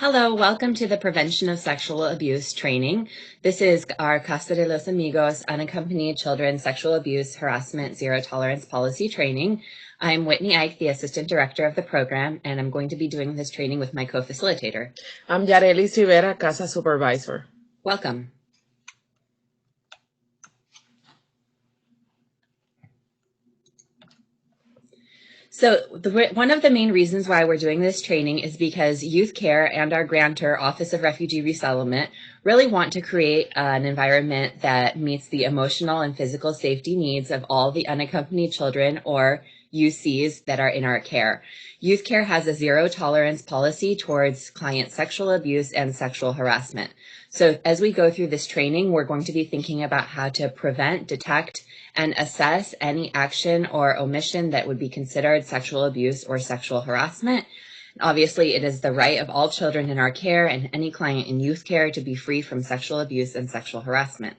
Hello, welcome to the Prevention of Sexual Abuse training. This is our Casa de los Amigos Unaccompanied Children Sexual Abuse Harassment Zero Tolerance Policy training. I'm Whitney Ike, the Assistant Director of the program, and I'm going to be doing this training with my co-facilitator. I'm Yarelis Rivera, Casa Supervisor. Welcome. So one of the main reasons why we're doing this training is because Youth Care and our grantor, Office of Refugee Resettlement, really want to create an environment that meets the emotional and physical safety needs of all the unaccompanied children, or UCs, that are in our care. Youth Care has a zero tolerance policy towards client sexual abuse and sexual harassment. So as we go through this training, we're going to be thinking about how to prevent, detect, and assess any action or omission that would be considered sexual abuse or sexual harassment. Obviously, it is the right of all children in our care and any client in youth care to be free from sexual abuse and sexual harassment.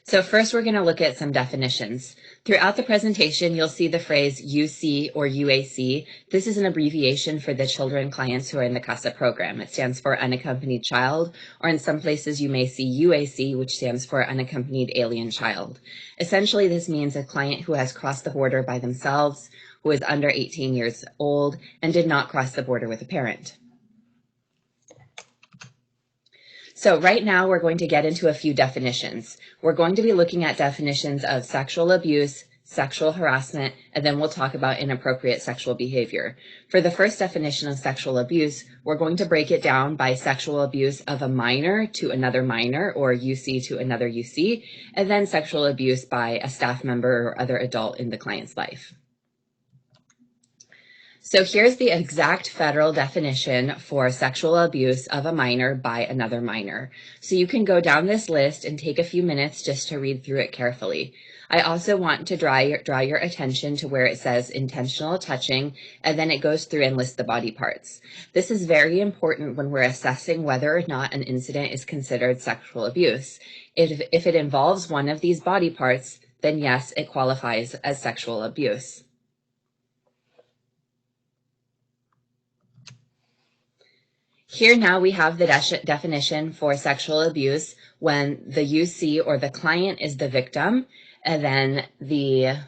So first, we're going to look at some definitions. Throughout the presentation, you'll see the phrase UC or UAC. This is an abbreviation for the children clients who are in the CASA program. It stands for Unaccompanied Child, or in some places you may see UAC, which stands for Unaccompanied Alien Child. Essentially, this means a client who has crossed the border by themselves, who is under 18 years old, and did not cross the border with a parent. So right now we're going to get into a few definitions. We're going to be looking at definitions of sexual abuse, sexual harassment, and then we'll talk about inappropriate sexual behavior. For the first definition of sexual abuse, we're going to break it down by sexual abuse of a minor to another minor, or UC to another UC, and then sexual abuse by a staff member or other adult in the client's life. So here's the exact federal definition for sexual abuse of a minor by another minor. So you can go down this list and take a few minutes just to read through it carefully. I also want to draw your attention to where it says intentional touching, and then it goes through and lists the body parts. This is very important when we're assessing whether or not an incident is considered sexual abuse. If it involves one of these body parts, then yes, it qualifies as sexual abuse. Here now we have the definition for sexual abuse when the UC or the client is the victim, and then the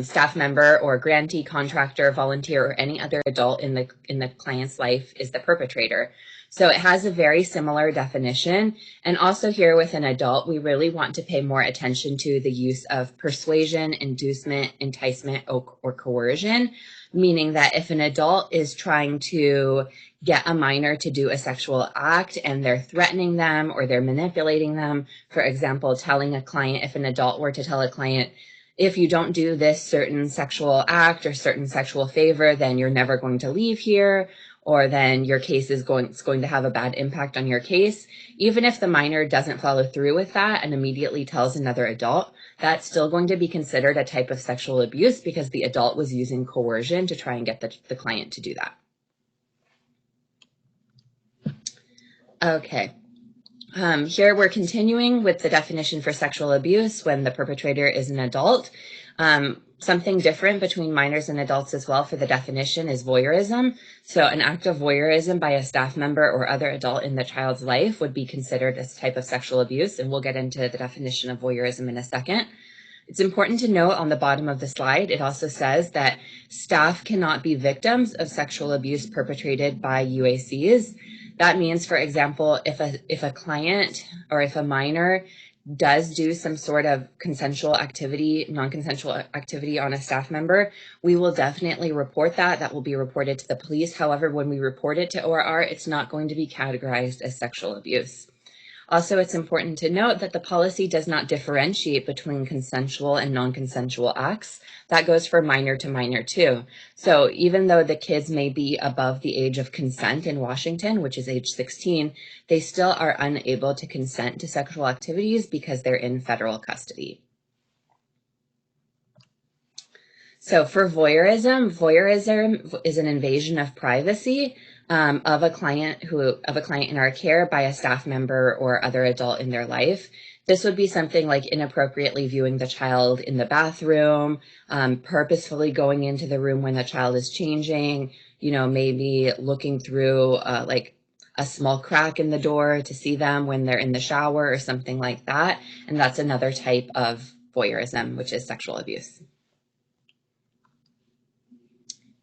staff member or grantee, contractor, volunteer, or any other adult in the client's life is the perpetrator. So it has a very similar definition. And also here with an adult, we really want to pay more attention to the use of persuasion, inducement, enticement, or coercion, meaning that if an adult is trying to get a minor to do a sexual act and they're threatening them or they're manipulating them, for example, telling a client, if an adult were to tell a client, if you don't do this certain sexual act or certain sexual favor, then you're never going to leave here, or then your case is going to have a bad impact on your case. Even if the minor doesn't follow through with that and immediately tells another adult, that's still going to be considered a type of sexual abuse because the adult was using coercion to try and get the client to do that. Okay. Here we're continuing with the definition for sexual abuse when the perpetrator is an adult. Something different between minors and adults as well for the definition is voyeurism. So an act of voyeurism by a staff member or other adult in the child's life would be considered as a type of sexual abuse, and we'll get into the definition of voyeurism in a second. It's important to note on the bottom of the slide, it also says that staff cannot be victims of sexual abuse perpetrated by UACs. That means, for example, if a client or if a minor does do some sort of consensual activity, non-consensual activity on a staff member, we will definitely report that. That will be reported to the police. However, when we report it to ORR, it's not going to be categorized as sexual abuse. Also, it's important to note that the policy does not differentiate between consensual and non-consensual acts. That goes for minor to minor too. So even though the kids may be above the age of consent in Washington, which is age 16, they still are unable to consent to sexual activities because they're in federal custody. So for voyeurism is an invasion of privacy of a client in our care by a staff member or other adult in their life. This would be something like inappropriately viewing the child in the bathroom, purposefully going into the room when the child is changing, maybe looking through like a small crack in the door to see them when they're in the shower or something like that. And that's another type of voyeurism, which is sexual abuse.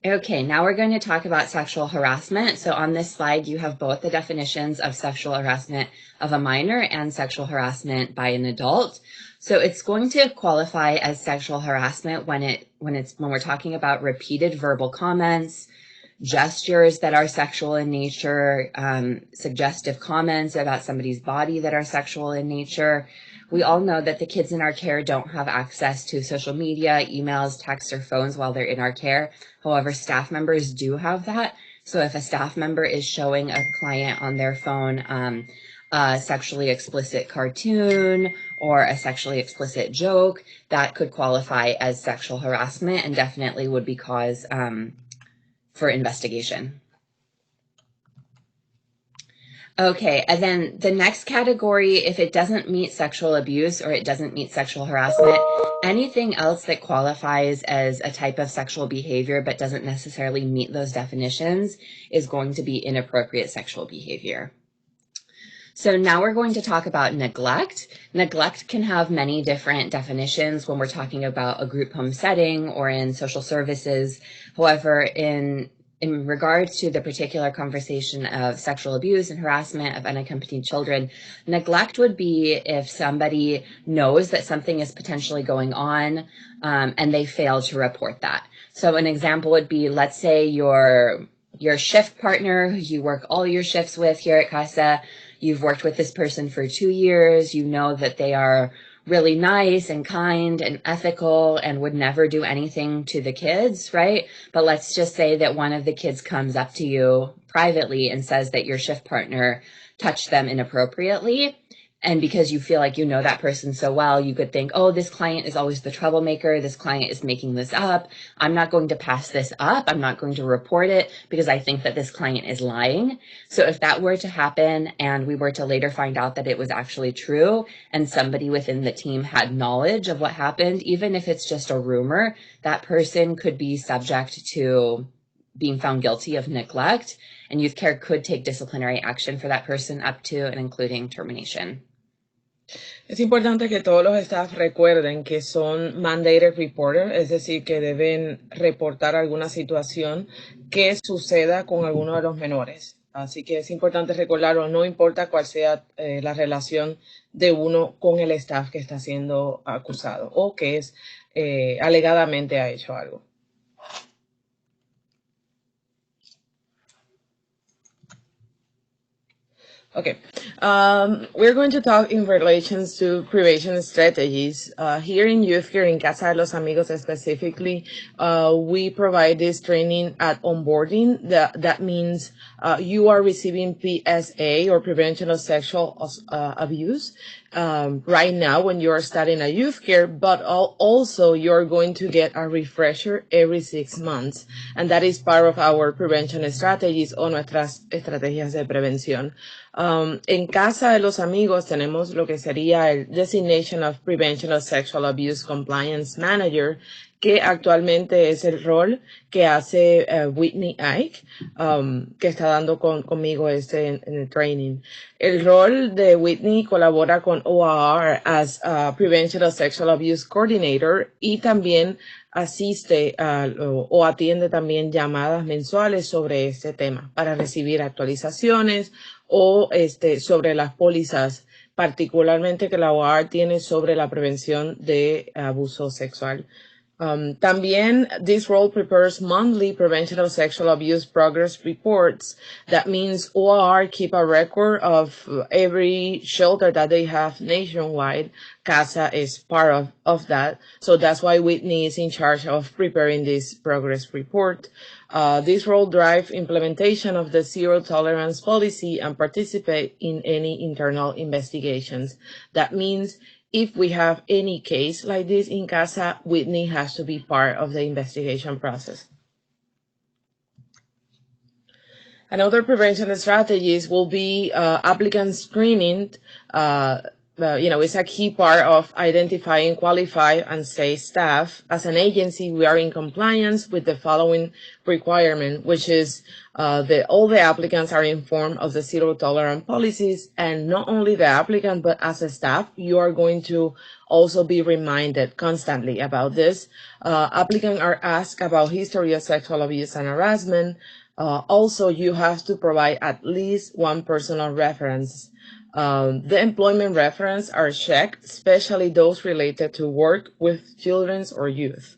Okay, now we're going to talk about sexual harassment. So on this slide, you have both the definitions of sexual harassment of a minor and sexual harassment by an adult. So it's going to qualify as sexual harassment when we're talking about repeated verbal comments, gestures that are sexual in nature, suggestive comments about somebody's body that are sexual in nature. We all know that the kids in our care don't have access to social media, emails, texts, or phones while they're in our care. However, staff members do have that. So if a staff member is showing a client on their phone a sexually explicit cartoon or a sexually explicit joke, that could qualify as sexual harassment and definitely would be cause for investigation. Okay, and then the next category, if it doesn't meet sexual abuse or it doesn't meet sexual harassment, anything else that qualifies as a type of sexual behavior but doesn't necessarily meet those definitions is going to be inappropriate sexual behavior. So now we're going to talk about neglect. Neglect can have many different definitions when we're talking about a group home setting or in social services. However, in regards to the particular conversation of sexual abuse and harassment of unaccompanied children, neglect would be if somebody knows that something is potentially going on and they fail to report that. So an example would be, let's say your shift partner who you work all your shifts with here at Casa, you've worked with this person for 2 years, you know that they are really nice and kind and ethical and would never do anything to the kids, right? But let's just say that one of the kids comes up to you privately and says that your shift partner touched them inappropriately. And because you feel like you know that person so well, you could think, oh, this client is always the troublemaker. This client is making this up. I'm not going to pass this up. I'm not going to report it because I think that this client is lying. So if that were to happen and we were to later find out that it was actually true and somebody within the team had knowledge of what happened, even if it's just a rumor, that person could be subject to being found guilty of neglect, and youth care could take disciplinary action for that person up to and including termination. Es importante que todos los staff recuerden que son mandated reporter, es decir, que deben reportar alguna situación que suceda con alguno de los menores. Así que es importante recordarlo, no importa cuál sea la relación de uno con el staff que está siendo acusado o que es alegadamente ha hecho algo. Okay, we're going to talk in relations to prevention strategies. Here in Youth Care, in Casa de los Amigos specifically, we provide this training at onboarding. That means you are receiving PSA or prevention of sexual abuse right now when you're studying at Youth Care, but also you're going to get a refresher every 6 months. And that is part of our prevention strategies o nuestras estrategias de prevención. En Casa de los Amigos tenemos lo que sería el Designation of Prevention of Sexual Abuse Compliance Manager, que actualmente es el rol que hace Whitney Ike, que está dando conmigo en el training. El rol de Whitney colabora con OAR as Prevention of Sexual Abuse Coordinator y también asiste o atiende también llamadas mensuales sobre este tema para recibir actualizaciones o sobre las pólizas, particularmente que la OAR tiene sobre la prevención de abuso sexual. También, this role prepares monthly prevention of sexual abuse progress reports. That means OR keep a record of every shelter that they have nationwide. CASA is part of that. So that's why Whitney is in charge of preparing this progress report. This role drives implementation of the zero tolerance policy and participate in any internal investigations. That means if we have any case like this in Casa, Whitney has to be part of the investigation process. Another prevention strategies will be applicant screening. it's a key part of identifying qualified and safe staff. As an agency, we are in compliance with the following requirement, which is all the applicants are informed of the zero tolerance policies, and not only the applicant, but as a staff, you are going to also be reminded constantly about this. Applicants are asked about history of sexual abuse and harassment. Also, you have to provide at least one personal reference. The employment reference are checked, especially those related to work with children or youth.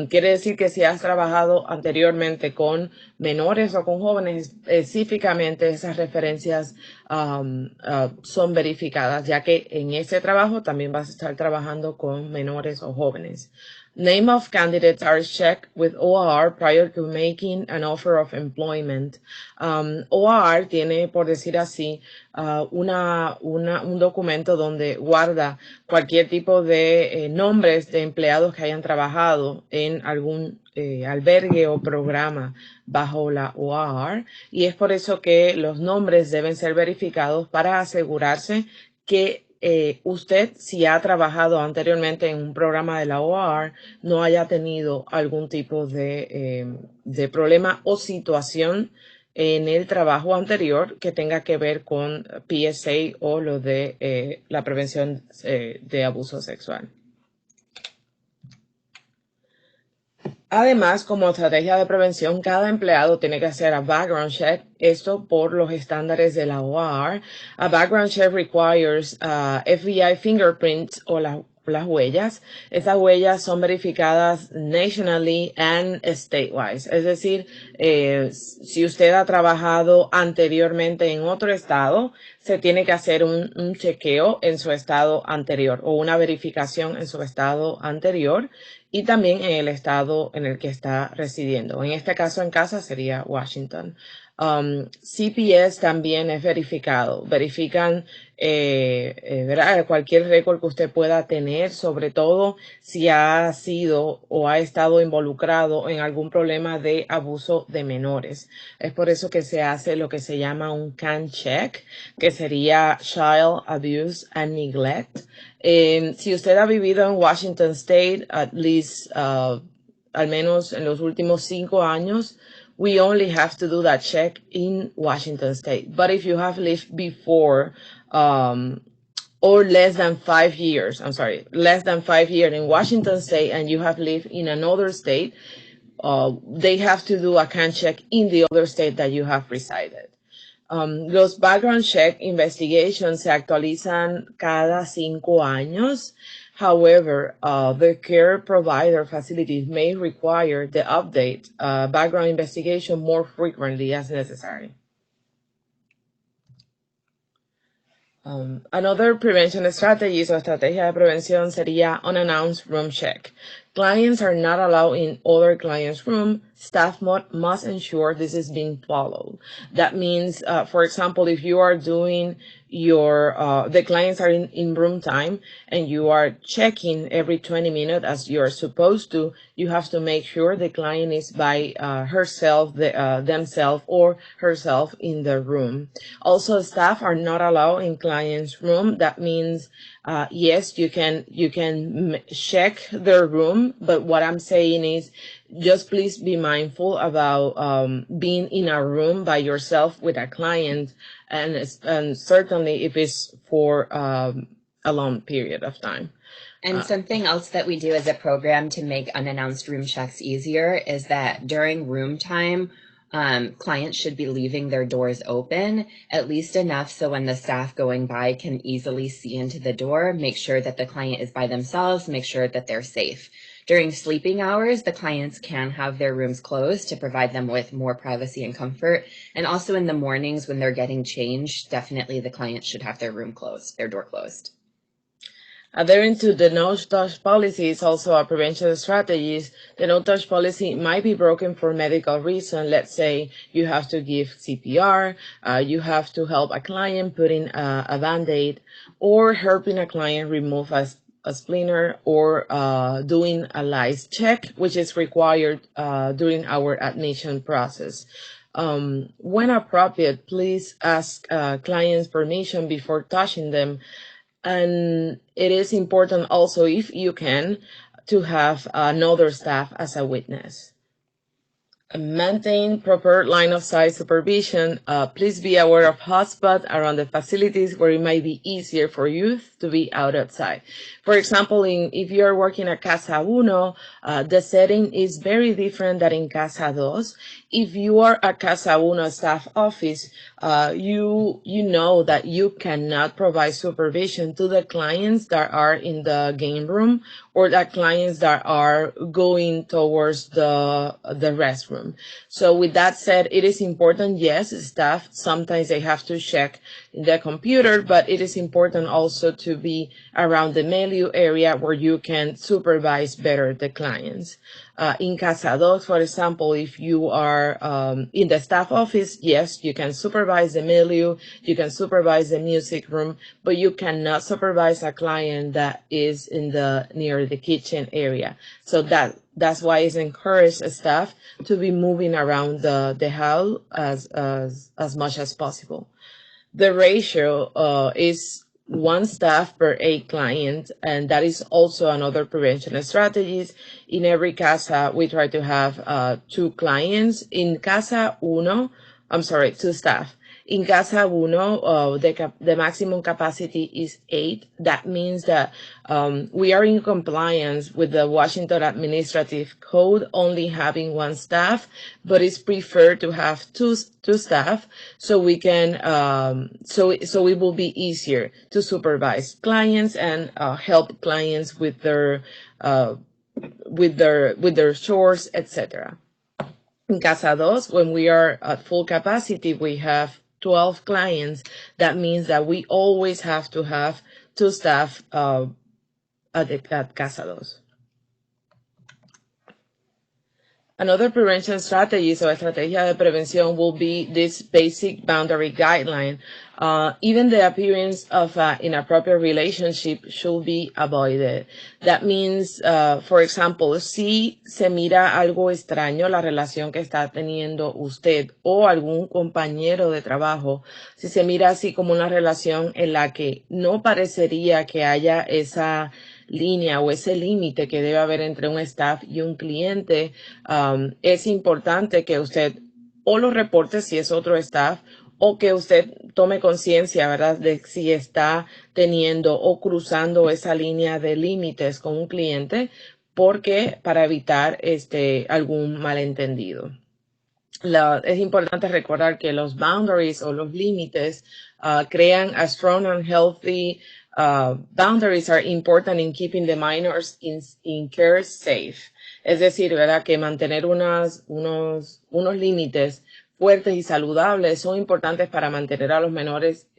Quiere decir que si has trabajado anteriormente con menores o con jóvenes, específicamente esas referencias son verificadas, ya que en ese trabajo también vas a estar trabajando con menores o jóvenes. Name of candidates are checked with OR prior to making an offer of employment. OR tiene, por decir así, un documento donde guarda cualquier tipo de nombres de empleados que hayan trabajado en algún albergue o programa bajo la OR, y es por eso que los nombres deben ser verificados para asegurarse que usted, si ha trabajado anteriormente en un programa de la OR, no haya tenido algún tipo de problema o situación en el trabajo anterior que tenga que ver con PSA o lo de la prevención de abuso sexual. Además, como estrategia de prevención, cada empleado tiene que hacer a background check, esto por los estándares de la OR. A background check requires FBI fingerprints o las huellas. Estas huellas son verificadas nationally and state-wise. Es decir, si usted ha trabajado anteriormente en otro estado, se tiene que hacer un chequeo en su estado anterior o una verificación en su estado anterior y también en el estado en el que está residiendo. En este caso, en casa sería Washington. CPS también es verificado. Verifican ¿verdad? Cualquier récord que usted pueda tener, sobre todo si ha sido o ha estado involucrado en algún problema de abuso de menores. Es por eso que se hace lo que se llama un CAN check, que sería Child Abuse and Neglect. Si usted ha vivido en Washington State, at least, al menos en los últimos 5 años, we only have to do that check in Washington State. But if you have lived before, or less than 5 years in Washington State and you have lived in another state, they have to do a CAN check in the other state that you have resided. Los background check investigations se actualizan cada 5 años. However, the care provider facilities may require the update background investigation more frequently as necessary. Another prevention strategy o estrategia de prevención sería unannounced room check. Clients are not allowed in other clients' room. Staff must ensure this is being followed. That means, for example, if you are doing the clients are in room time and you are checking every 20 minutes as you're supposed to, you have to make sure the client is by themselves or herself in the room. Also, staff are not allowed in clients' room. That means, yes, you can check their room, but what I'm saying is just please be mindful about being in a room by yourself with a client, and certainly if it's for a long period of time. And something else that we do as a program to make unannounced room checks easier is that during room time, clients should be leaving their doors open, at least enough so when the staff going by can easily see into the door, make sure that the client is by themselves, make sure that they're safe. During sleeping hours, the clients can have their rooms closed to provide them with more privacy and comfort. And also in the mornings when they're getting changed, definitely the clients should have their room closed, their door closed. Adhering to the no-touch policy is also a prevention strategy. The no-touch policy might be broken for medical reason. Let's say you have to give CPR, you have to help a client put in a Band-Aid, or helping a client remove a splinter, or doing a lice check, which is required during our admission process. When appropriate, please ask clients' permission before touching them. And it is important also, if you can, to have another staff as a witness. Maintain proper line of sight supervision. Please be aware of hotspots around the facilities where it might be easier for youth to be outside. For example, if you are working at Casa Uno, the setting is very different than in Casa Dos. If you are at Casa Uno staff office, you know that you cannot provide supervision to the clients that are in the game room or the clients that are going towards the restroom. So with that said, it is important, yes, staff, sometimes they have to check the computer, but it is important also to be around the menu area where you can supervise better the clients. In Casa Dos, for example, if you are in the staff office, yes, you can supervise the menu, you can supervise the music room, but you cannot supervise a client that is in the near the kitchen area. So that's why it's encouraged staff to be moving around the hall as much as possible. The ratio is one staff per 8 clients, and that is also another prevention strategies. In every casa, we try to have 2 clients. In Casa Uno, I'm sorry, 2 staff. In Casa Uno, the maximum capacity is 8. That means that we are in compliance with the Washington Administrative Code, only having 1 staff, but it's preferred to have two staff, so we can so it will be easier to supervise clients and help clients with their chores, etc. In Casa Dos, when we are at full capacity, we have 12 clients. That means that we always have to have 2 staff at Casa Dos. Another prevention strategy, so estrategia de prevención, will be this basic boundary guideline. Even the appearance of an inappropriate relationship should be avoided. That means, for example, si se mira algo extraño, la relación que está teniendo usted o algún compañero de trabajo, si se mira así como una relación en la que no parecería que haya esa línea o ese límite que debe haber entre un staff y un cliente, es importante que usted o lo reporte si es otro staff o que usted tome conciencia, ¿verdad?, de si está teniendo o cruzando esa línea de límites con un cliente, porque para evitar algún malentendido. Es importante recordar que los boundaries o los límites crean a strong and healthy boundaries are important in keeping the minors in care safe. Es decir, ¿verdad?, que mantener unos límites fuertes y saludables son importantes para mantener a los menores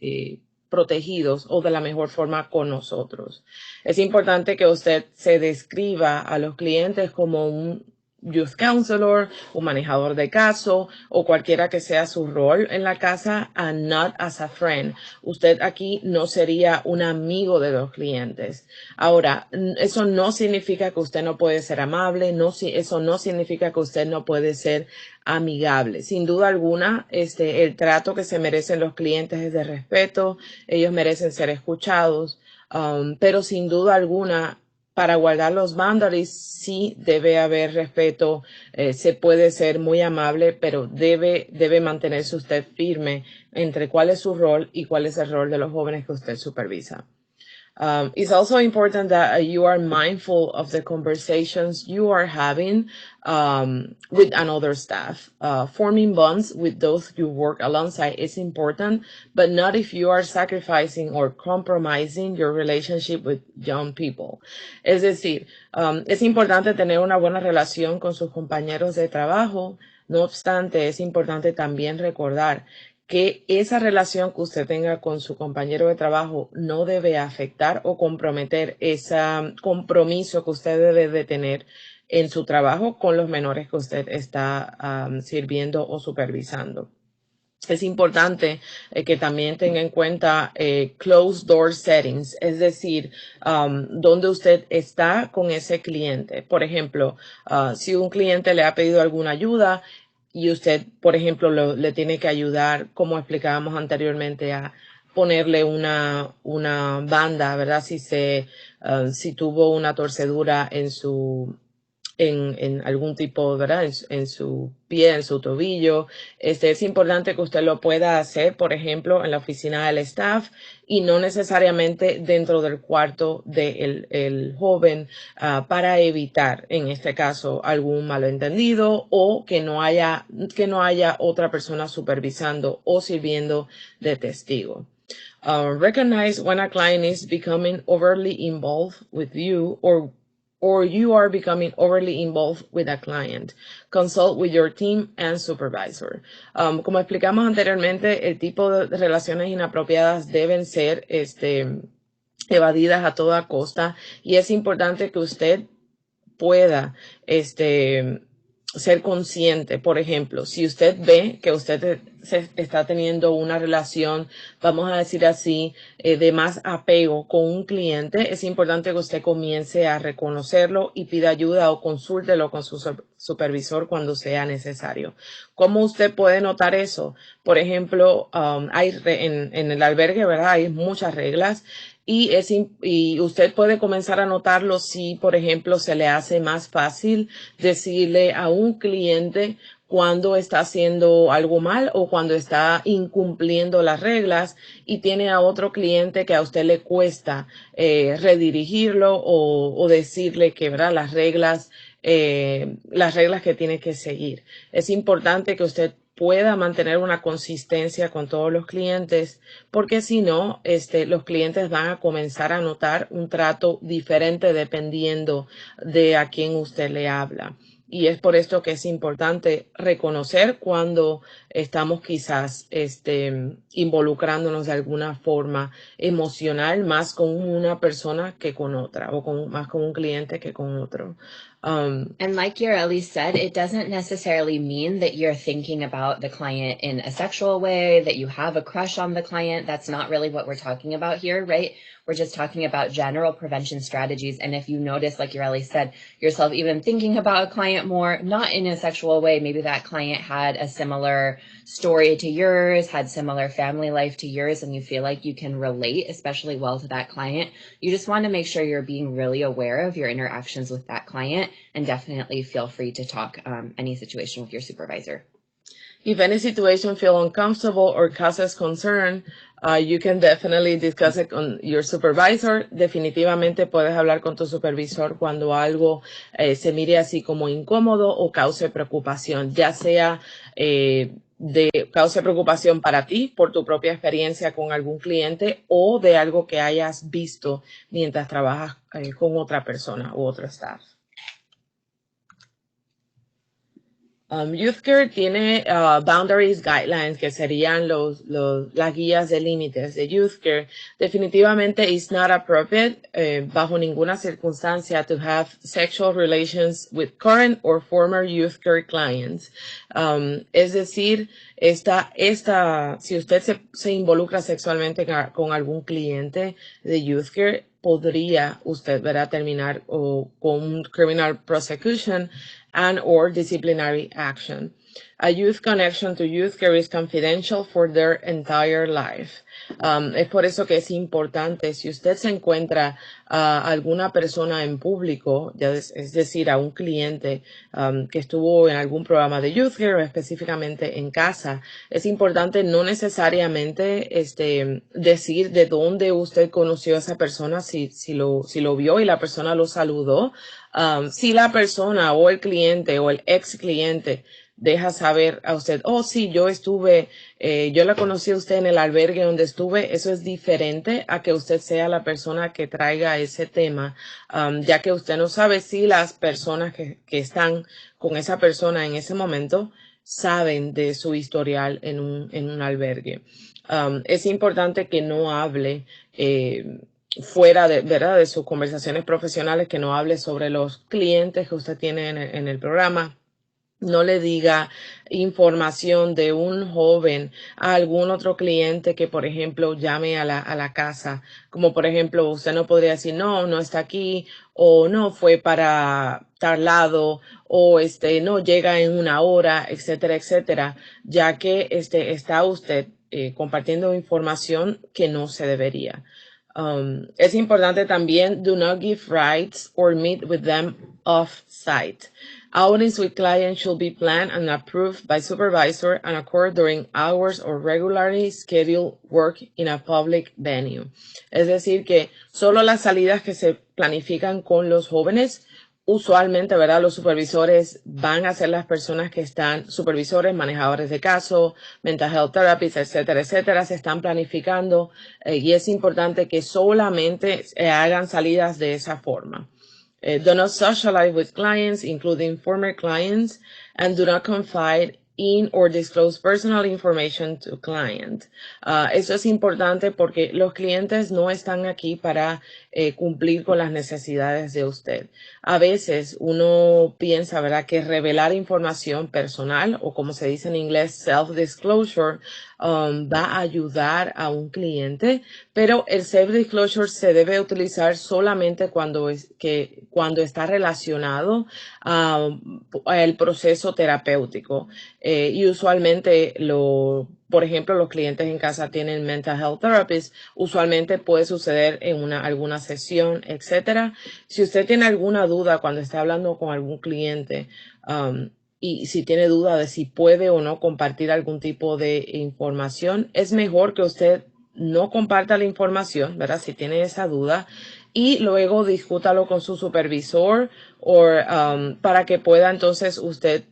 protegidos o de la mejor forma con nosotros. Es importante que usted se describa a los clientes como un youth counselor, un manejador de caso o cualquiera que sea su rol en la casa, and not as a friend. Usted aquí no sería un amigo de los clientes. Ahora, eso no significa que usted no puede ser amable, eso no significa que usted no puede ser amigable. Sin duda alguna, el trato que se merecen los clientes es de respeto, ellos merecen ser escuchados, pero sin duda alguna, para guardar los boundaries sí debe haber respeto, se puede ser muy amable, pero debe mantenerse usted firme entre cuál es su rol y cuál es el rol de los jóvenes que usted supervisa. It's also important that you are mindful of the conversations you are having with another staff. Forming bonds with those you work alongside is important, but not if you are sacrificing or compromising your relationship with young people. Es decir, es importante tener una buena relación con sus compañeros de trabajo. No obstante, es importante también recordar que esa relación que usted tenga con su compañero de trabajo no debe afectar o comprometer ese compromiso que usted debe de tener en su trabajo con los menores que usted está sirviendo o supervisando. Es importante que también tenga en cuenta closed door settings, es decir, donde usted está con ese cliente. Por ejemplo, si un cliente le ha pedido alguna ayuda y usted, por ejemplo, le tiene que ayudar, como explicábamos anteriormente, a ponerle una banda, ¿verdad? Si tuvo una torcedura en algún tipo, ¿verdad? En su pie, en su tobillo. Es importante que usted lo pueda hacer, por ejemplo, en la oficina del staff y no necesariamente dentro del cuarto del el joven, para evitar, en este caso, algún malentendido o que no haya otra persona supervisando o sirviendo de testigo. Recognize when a client is becoming overly involved with you or you are becoming overly involved with a client. Consult with your team and supervisor. Como explicamos anteriormente, el tipo de relaciones inapropiadas deben ser evadidas a toda costa y es importante que usted pueda ser consciente. Por ejemplo, si usted ve que usted se está teniendo una relación, vamos a decir así, de más apego con un cliente, es importante que usted comience a reconocerlo y pida ayuda o consúltelo con su supervisor cuando sea necesario. ¿Cómo usted puede notar eso? Por ejemplo, en el albergue, ¿verdad? Hay muchas reglas. Y usted puede comenzar a notarlo si, por ejemplo, se le hace más fácil decirle a un cliente cuando está haciendo algo mal o cuando está incumpliendo las reglas y tiene a otro cliente que a usted le cuesta redirigirlo o decirle que, ¿verdad? las reglas que tiene que seguir. Es importante que usted pueda mantener una consistencia con todos los clientes, porque si no, los clientes van a comenzar a notar un trato diferente dependiendo de a quién usted le habla. Y es por esto que es importante reconocer cuando estamos quizás involucrándonos de alguna forma emocional más con una persona que con otra o más con un cliente que con otro. And like Yareli said, it doesn't necessarily mean that you're thinking about the client in a sexual way, that you have a crush on the client. That's not really what we're talking about here, right? We're just talking about general prevention strategies. And if you notice, like Yareli said, yourself even thinking about a client more, not in a sexual way, maybe that client had a similar story to yours, had similar family life to yours, and you feel like you can relate especially well to that client. You just want to make sure you're being really aware of your interactions with that client, and definitely feel free to talk any situation with your supervisor. If any situation feels uncomfortable or causes concern, you can definitely discuss it con your supervisor. Definitivamente puedes hablar con tu supervisor cuando algo se mire así como incómodo o cause preocupación, ya sea cause preocupación para ti por tu propia experiencia con algún cliente o de algo que hayas visto mientras trabajas con otra persona u otro staff. Youth Care tiene boundaries guidelines, que serían las guías de límites de Youth Care. Definitivamente it's not appropriate bajo ninguna circunstancia to have sexual relations with current or former Youth Care clients. Es decir, si usted se involucra sexualmente con algún cliente de Youth Care, podría usted, ¿verdad?, terminar con un criminal prosecution and or disciplinary action. A youth connection to youth care is confidential for their entire life. Es por eso que es importante, si usted se encuentra a alguna persona en público, es decir, a un cliente que estuvo en algún programa de Youth Care o específicamente en casa, es importante no necesariamente decir de dónde usted conoció a esa persona, si lo vio y la persona lo saludó. Si la persona o el cliente o el ex cliente deja saber a usted, oh sí, yo la conocí a usted en el albergue donde estuve, eso es diferente a que usted sea la persona que traiga ese tema, ya que usted no sabe si las personas que están con esa persona en ese momento saben de su historial en un albergue. Es importante que no hable fuera ¿verdad?, de sus conversaciones profesionales, que no hable sobre los clientes que usted tiene en el programa. No le diga información de un joven a algún otro cliente que, por ejemplo, llame a la casa. Como, por ejemplo, usted no podría decir, no está aquí, o no fue para tal lado, o no llega en una hora, etcétera, etcétera, ya que está usted compartiendo información que no se debería. Es importante también, do not give rights or meet with them off-site. Outings with clients should be planned and approved by supervisor and occur during hours or regularly scheduled work in a public venue. Es decir, que solo las salidas que se planifican con los jóvenes, usualmente, ¿verdad? Los supervisores van a ser las personas que están, supervisores, manejadores de caso, mental health therapists, etcétera, etcétera, se están planificando y es importante que solamente hagan salidas de esa forma. Do not socialize with clients, including former clients, and do not confide in or disclose personal information to client. Eso es importante porque los clientes no están aquí para cumplir con las necesidades de usted. A veces uno piensa, ¿verdad?, que revelar información personal o como se dice en inglés, self-disclosure, va a ayudar a un cliente, pero el self-disclosure se debe utilizar solamente cuando está relacionado al proceso terapéutico. Y usualmente por ejemplo, los clientes en casa tienen mental health therapists, usualmente puede suceder en alguna sesión, etcétera. Si usted tiene alguna duda cuando está hablando con algún cliente, y si tiene duda de si puede o no compartir algún tipo de información, es mejor que usted no comparta la información, ¿verdad? Si tiene esa duda, y luego discútalo con su supervisor para que pueda entonces usted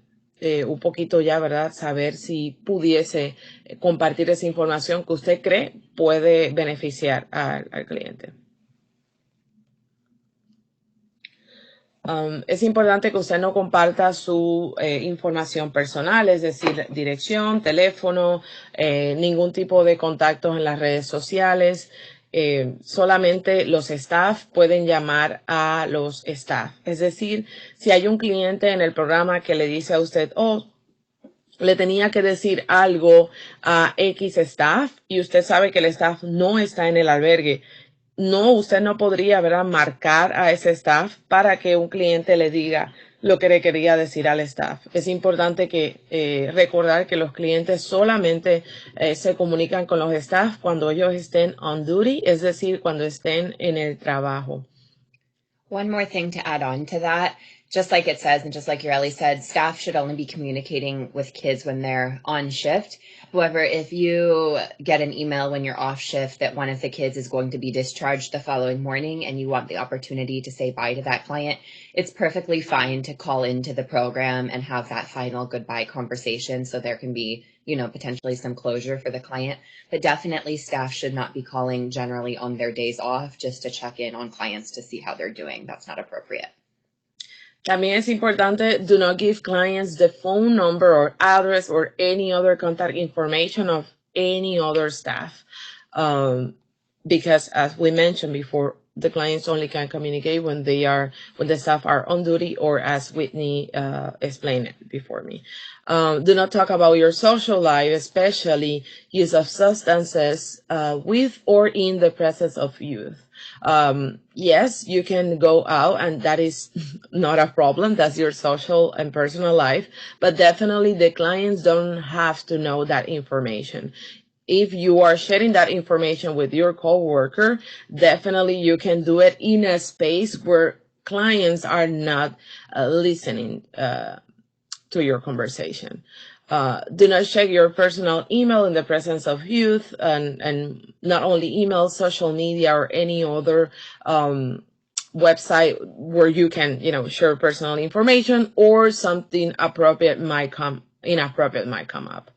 un poquito ya, ¿verdad?, saber si pudiese compartir esa información que usted cree puede beneficiar al cliente. Es importante que usted no comparta su información personal, es decir, dirección, teléfono, ningún tipo de contactos en las redes sociales. Solamente los staff pueden llamar a los staff. Es decir, si hay un cliente en el programa que le dice a usted, le tenía que decir algo a X staff y usted sabe que el staff no está en el albergue, usted no podría, ¿verdad?, marcar a ese staff para que un cliente le diga lo que le quería decir al staff. Es importante que recordar que los clientes solamente se comunican con los staff cuando ellos estén on duty, es decir, cuando estén en el trabajo. One more thing to add on to that, just like it says, and just like Ureli said, staff should only be communicating with kids when they're on shift. However, if you get an email when you're off shift that one of the kids is going to be discharged the following morning and you want the opportunity to say bye to that client, it's perfectly fine to call into the program and have that final goodbye conversation so there can be, potentially some closure for the client. But definitely staff should not be calling generally on their days off just to check in on clients to see how they're doing. That's not appropriate. También es importante, do not give clients the phone number or address or any other contact information of any other staff. Because as we mentioned before, the clients only can communicate when the staff are on duty, or as Whitney explained it before me. Do not talk about your social life, especially use of substances with or in the presence of youth. Yes, you can go out and that is not a problem. That's your social and personal life, but definitely the clients don't have to know that information. If you are sharing that information with your coworker, definitely you can do it in a space where clients are not listening to your conversation. Do not check your personal email in the presence of youth, and not only email, social media, or any other website where you can, share personal information or something inappropriate might come up.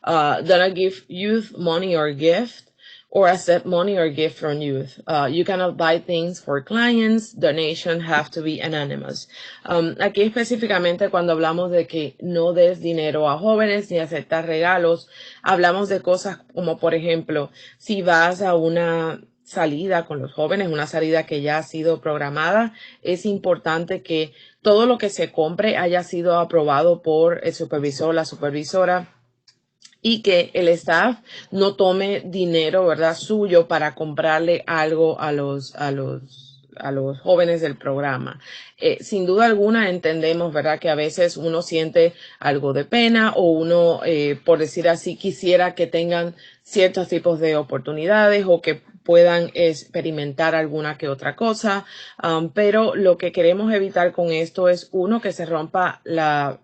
Do not give youth money or gift or accept money or gift from youth. You cannot buy things for clients. Donations have to be anonymous. Aquí específicamente cuando hablamos de que no des dinero a jóvenes ni aceptar regalos, hablamos de cosas como, por ejemplo, si vas a una salida con los jóvenes, una salida que ya ha sido programada, es importante que todo lo que se compre haya sido aprobado por el supervisor o la supervisora, y que el staff no tome dinero, ¿verdad?, suyo para comprarle algo a los los jóvenes del programa. Sin duda alguna entendemos, ¿verdad?, que a veces uno siente algo de pena o uno, por decir así, quisiera que tengan ciertos tipos de oportunidades o que puedan experimentar alguna que otra cosa, pero lo que queremos evitar con esto es, uno, que se rompa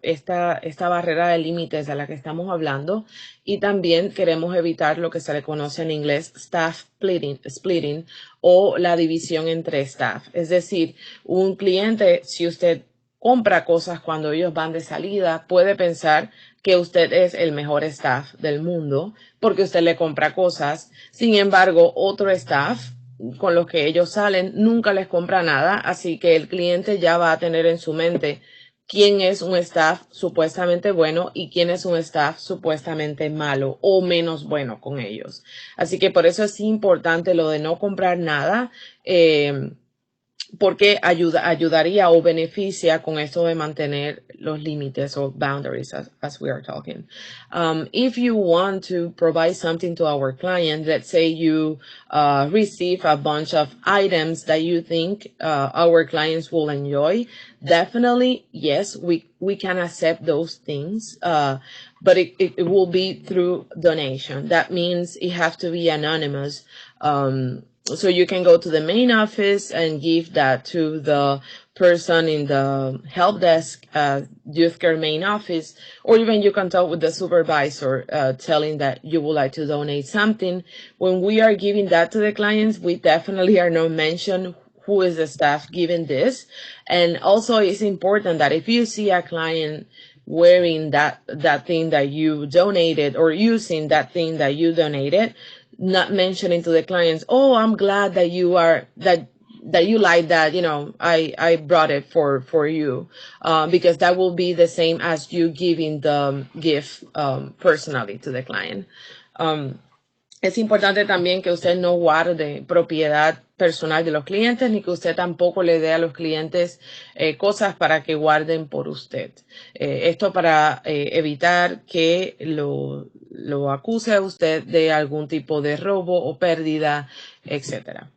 esta barrera de límites de la que estamos hablando, y también queremos evitar lo que se le conoce en inglés staff splitting o la división entre staff. Es decir, un cliente, si usted compra cosas cuando ellos van de salida, puede pensar que usted es el mejor staff del mundo porque usted le compra cosas. Sin embargo, otro staff con los que ellos salen nunca les compra nada, así que el cliente ya va a tener en su mente quién es un staff supuestamente bueno y quién es un staff supuestamente malo o menos bueno con ellos. Así que por eso es importante lo de no comprar nada, porque ayudaría o beneficia con esto de mantener los límites o boundaries as we are talking. If you want to provide something to our client, let's say you receive a bunch of items that you think our clients will enjoy, definitely, yes, we can accept those things, but it will be through donation. That means it have to be anonymous. So you can go to the main office and give that to the person in the help desk, youth care main office, or even you can talk with the supervisor, telling that you would like to donate something. When we are giving that to the clients, we definitely are not mention who is the staff giving this. And also it's important that if you see a client wearing that thing that you donated or using that thing that you donated, not mentioning to the clients, oh, I'm glad that you are, that you like that, you know, I brought it for you, because that will be the same as you giving the gift personally to the client. Es importante también que usted no guarde propiedad personal de los clientes, ni que usted tampoco le dé a los clientes cosas para que guarden por usted. Esto para evitar que lo acuse a usted de algún tipo de robo o pérdida, etcétera.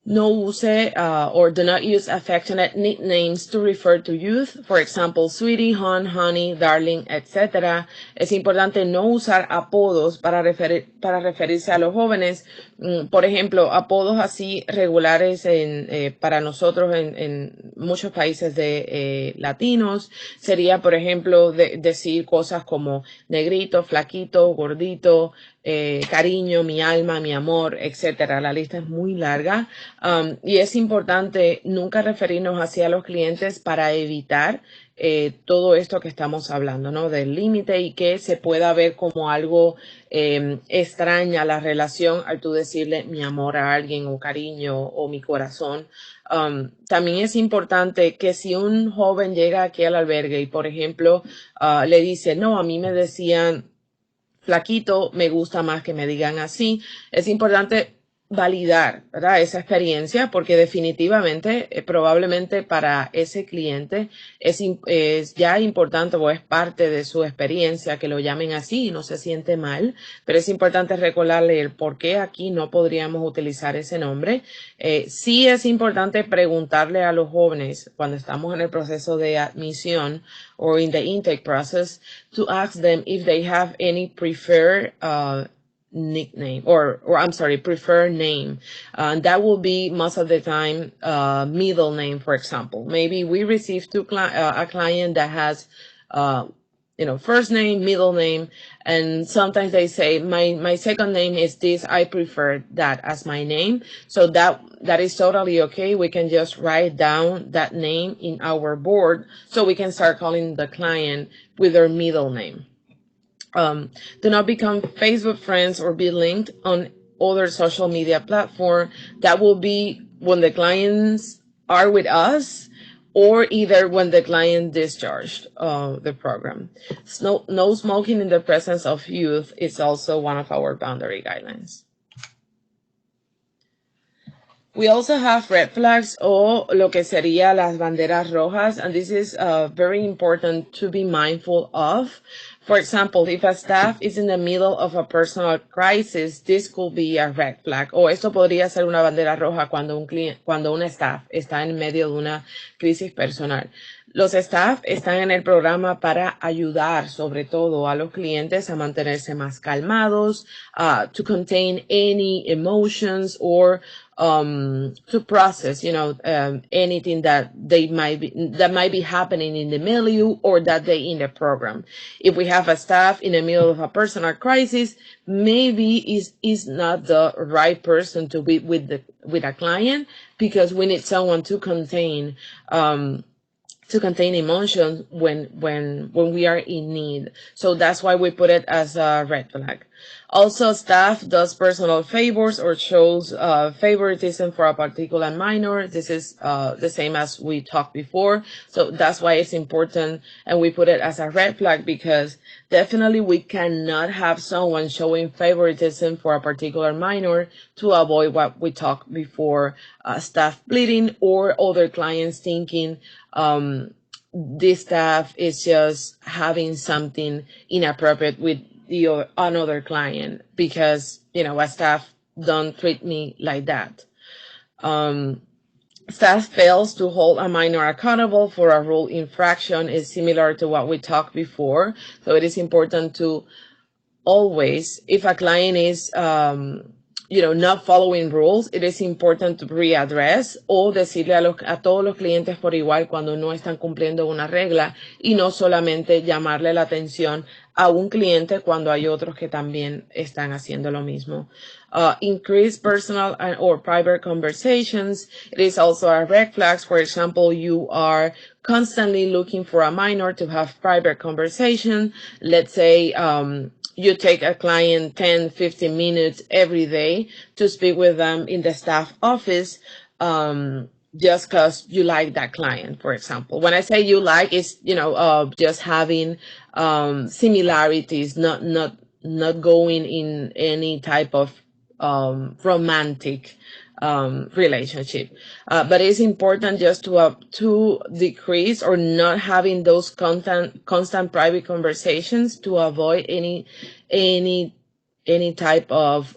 No use or do not use affectionate nicknames to refer to youth. For example, sweetie, hon, honey, darling, etc. Es importante no usar apodos para referirse a los jóvenes. Por ejemplo, apodos así regulares para nosotros en muchos países de latinos sería, por ejemplo, decir cosas como negrito, flaquito, gordito, cariño, mi alma, mi amor, etcétera. La lista es muy larga, y es importante nunca referirnos hacia los clientes para evitar todo esto que estamos hablando, ¿no? Del límite y que se pueda ver como algo extraña la relación al tú decirle mi amor a alguien o cariño o mi corazón. También es importante que si un joven llega aquí al albergue y, por ejemplo, le dice, no, a mí me decían flaquito, me gusta más que me digan así, es importante validar, ¿verdad?, esa experiencia, porque definitivamente, probablemente para ese cliente es ya importante o es parte de su experiencia que lo llamen así y no se siente mal, pero es importante recordarle el por qué aquí no podríamos utilizar ese nombre. Sí es importante preguntarle a los jóvenes cuando estamos en el proceso de admisión or in the intake process to ask them if they have any preferred nickname or I'm sorry, preferred name. That will be most of the time middle name, for example. Maybe we received a client that has first name, middle name, and sometimes they say my second name is this, I prefer that as my name. So that is totally okay. We can just write down that name in our board so we can start calling the client with their middle name. Do not become Facebook friends or be linked on other social media platform. That will be when the clients are with us or either when the client discharged the program. No smoking in the presence of youth is also one of our boundary guidelines. We also have red flags o lo que sería las banderas rojas, and this is very important to be mindful of. For example, if a staff is in the middle of a personal crisis, this could be a red flag. O esto podría ser una bandera roja cuando un staff está en medio de una crisis personal. Los staff están en el programa para ayudar, sobre todo, a los clientes a mantenerse más calmados, to contain any emotions or to process, anything that might be happening in the milieu or that day in the program. If we have a staff in the middle of a personal crisis, maybe is not the right person to be with a client, because we need someone to contain emotions when we are in need. So that's why we put it as a red flag. Also, staff does personal favors or shows favoritism for a particular minor. This is the same as we talked before. So that's why it's important, and we put it as a red flag, because definitely we cannot have someone showing favoritism for a particular minor to avoid what we talked before, staff bleeding or other clients thinking this staff is just having something inappropriate with another client because, a staff don't treat me like that. Staff fails to hold a minor accountable for a rule infraction is similar to what we talked before. So it is important to always, if a client is not following rules, it is important to readdress o decirle a todos los clientes por igual cuando no están cumpliendo una regla, y no solamente llamarle la atención a un cliente cuando hay otros que también están haciendo lo mismo. Increase personal or private conversations. It is also a red flag. For example, you are constantly looking for a minor to have private conversation. Let's say you take a client 10, 15 minutes every day to speak with them in the staff office, just because you like that client, for example. When I say you like, it's, just having similarities, not going in any type of romantic relationship. But it's important just to decrease or not having those constant private conversations to avoid any type of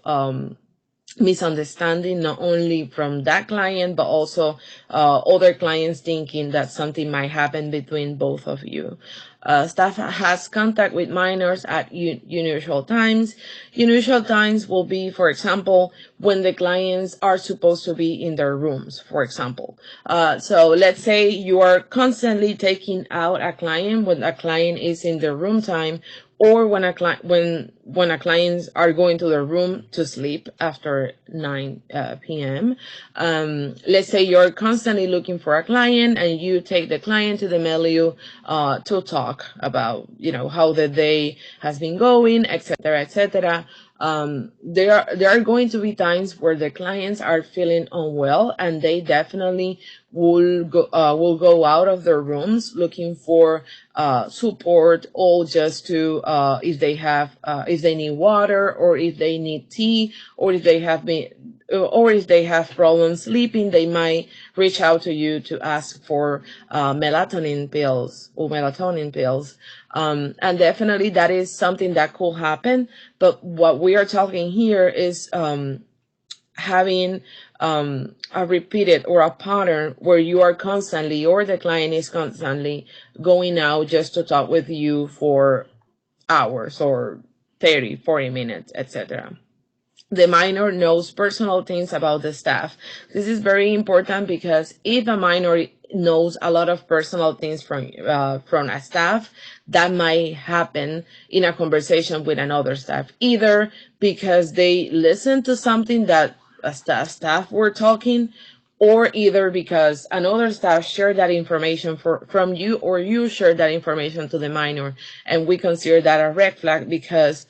misunderstanding, not only from that client, but also other clients thinking that something might happen between both of you. Staff has contact with minors at unusual times. Unusual times will be, for example, when the clients are supposed to be in their rooms, for example. So let's say you are constantly taking out a client when a client is in their room time, or when a clients are going to their room to sleep after 9 p.m. Let's say you're constantly looking for a client and you take the client to the milieu to talk about, how the day has been going, etc., etc. There are going to be times where the clients are feeling unwell, and they definitely will go out of their rooms looking for support, or just to if they need water, or if they need tea, or if they have problems sleeping, they might reach out to you to ask for melatonin pills. And definitely that is something that could happen. But what we are talking here is having a repeated or a pattern where you are constantly, or the client is constantly going out just to talk with you for hours or 30, 40 minutes, etc. The minor knows personal things about the staff. This is very important, because if a minor knows a lot of personal things from a staff, that might happen in a conversation with another staff, either because they listen to something that a staff were talking, or either because another staff shared that information from you, or you shared that information to the minor. And we consider that a red flag, because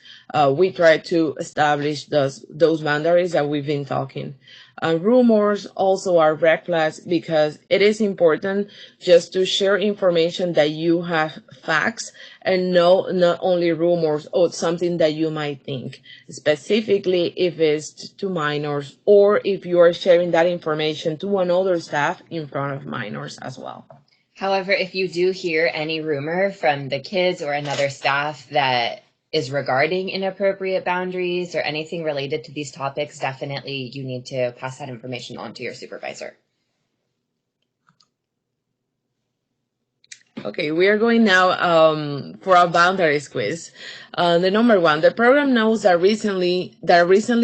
we try to establish those boundaries that we've been talking. Rumors also are red flags because it is important just to share information that you have facts and not only rumors or something that you might think, specifically if it's to minors or if you are sharing that information to another staff in front of minors as well. However, if you do hear any rumor from the kids or another staff that is regarding inappropriate boundaries or anything related to these topics, definitely you need to pass that information on to your supervisor. Okay, we are going now for our boundaries quiz. The number one, the program knows that recently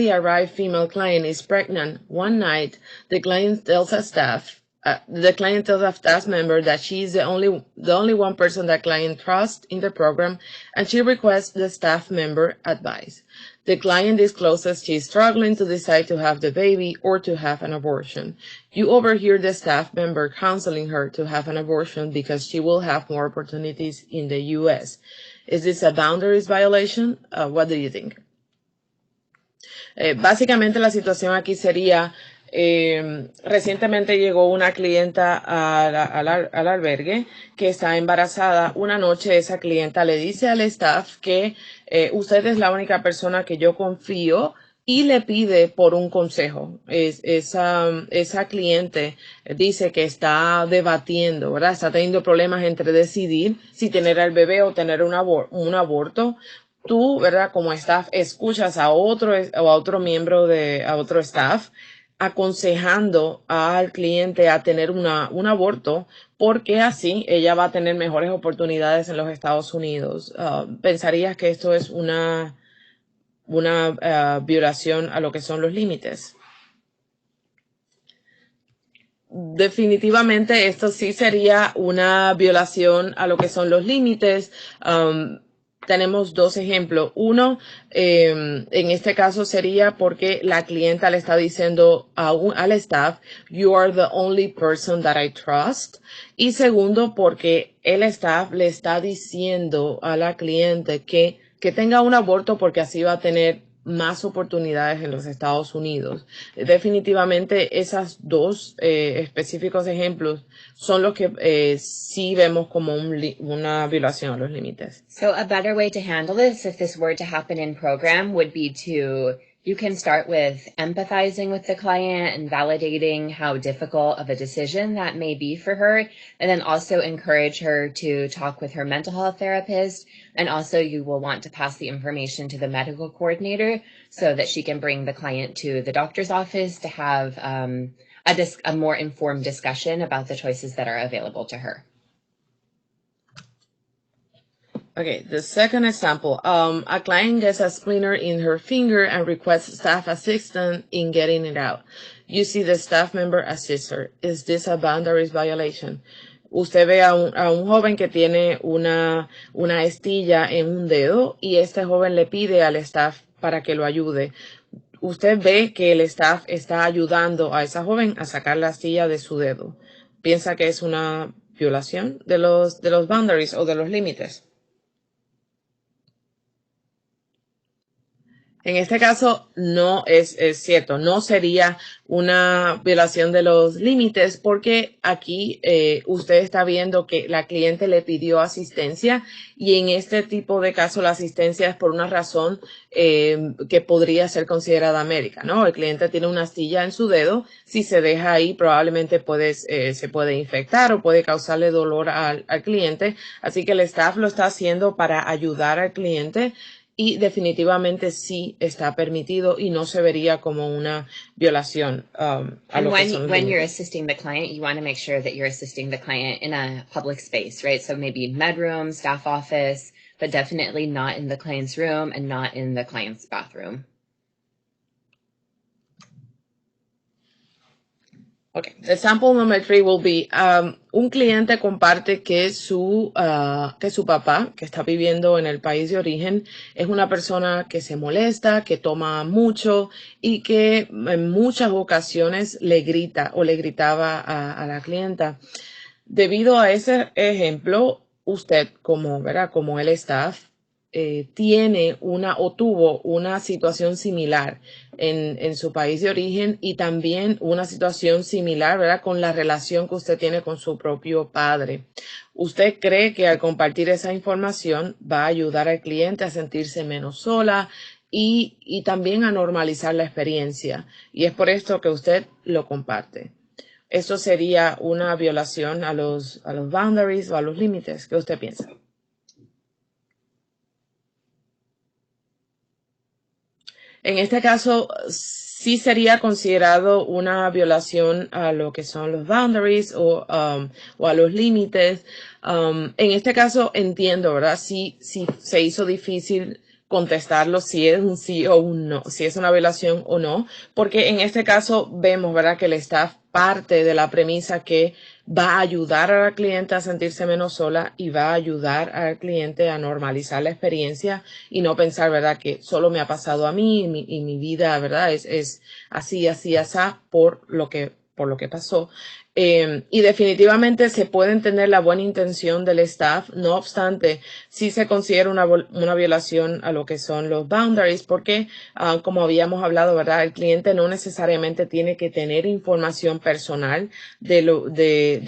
arrived female client is pregnant. One night, the client tells a staff member that she is the only one person that client trusts in the program, and she requests the staff member advice. The client discloses she is struggling to decide to have the baby or to have an abortion. You overhear the staff member counseling her to have an abortion because she will have more opportunities in the U.S. Is this a boundaries violation? What do you think? Básicamente la situación aquí sería, recientemente llegó una clienta al albergue que está embarazada. Una noche esa clienta le dice al staff que usted es la única persona que yo confío y le pide por un consejo. Esa cliente dice que está debatiendo, ¿verdad? Está teniendo problemas entre decidir si tener al bebé o tener un aborto. Tú, ¿verdad? Como staff, escuchas a otro miembro a otro staff aconsejando al cliente a tener un aborto porque así ella va a tener mejores oportunidades en los Estados Unidos. ¿Pensarías que esto es una violación a lo que son los límites? Definitivamente esto sí sería una violación a lo que son los límites. Tenemos dos ejemplos. Uno, en este caso sería porque la clienta le está diciendo al staff, you are the only person that I trust. Y segundo, porque el staff le está diciendo a la cliente que tenga un aborto porque así va a tener más oportunidades en los Estados Unidos. Definitivamente esos dos específicos ejemplos son los que sí vemos como una violación a los límites. So a better way to handle this, if this were to happen in program, would be you can start with empathizing with the client and validating how difficult of a decision that may be for her, and then also encourage her to talk with her mental health therapist. And also you will want to pass the information to the medical coordinator so that she can bring the client to the doctor's office to have a more informed discussion about the choices that are available to her. Okay, the second example, a client gets a splinter in her finger and requests staff assistance in getting it out. You see the staff member assist her. Is this a boundaries violation? Usted ve a un joven que tiene una estilla en un dedo y este joven le pide al staff para que lo ayude. Usted ve que el staff está ayudando a esa joven a sacar la astilla de su dedo. ¿Piensa que es una violación de los boundaries o de los límites? En este caso no es cierto, no sería una violación de los límites porque aquí usted está viendo que la cliente le pidió asistencia y en este tipo de caso la asistencia es por una razón que podría ser considerada médica, ¿no? El cliente tiene una astilla en su dedo, si se deja ahí probablemente se puede infectar o puede causarle dolor al cliente, así que el staff lo está haciendo para ayudar al cliente. Y definitivamente sí está permitido y no se vería como una violación. And when you're assisting the client, you want to make sure that you're assisting the client in a public space, right? So maybe medroom, staff office, but definitely not in the client's room and not in the client's bathroom. Okay, example number 3 will be, un cliente comparte que su papá, que está viviendo en el país de origen, es una persona que se molesta, que toma mucho y que en muchas ocasiones le grita o le gritaba a la clienta. Debido a ese ejemplo, usted como el staff, tiene o tuvo una situación similar en su país de origen y también una situación similar, ¿verdad?, con la relación que usted tiene con su propio padre. ¿Usted cree que al compartir esa información va a ayudar al cliente a sentirse menos sola y también a normalizar la experiencia? Y es por esto que usted lo comparte. ¿Esto sería una violación a los boundaries o a los límites? ¿Qué usted piensa? En este caso, sí sería considerado una violación a lo que son los boundaries o a los límites. En este caso, entiendo, ¿verdad? Sí se hizo difícil contestarlo si es un sí o un no, si es una violación o no, porque en este caso vemos, ¿verdad?, que el staff parte de la premisa que va a ayudar a la cliente a sentirse menos sola y va a ayudar al cliente a normalizar la experiencia y no pensar, ¿verdad?, que solo me ha pasado a mí y mi vida, ¿verdad?, es así, así, así por lo que pasó. Y definitivamente se puede entender la buena intención del staff, no obstante, sí se considera una violación a lo que son los boundaries, porque, como habíamos hablado, ¿verdad?, el cliente no necesariamente tiene que tener información personal de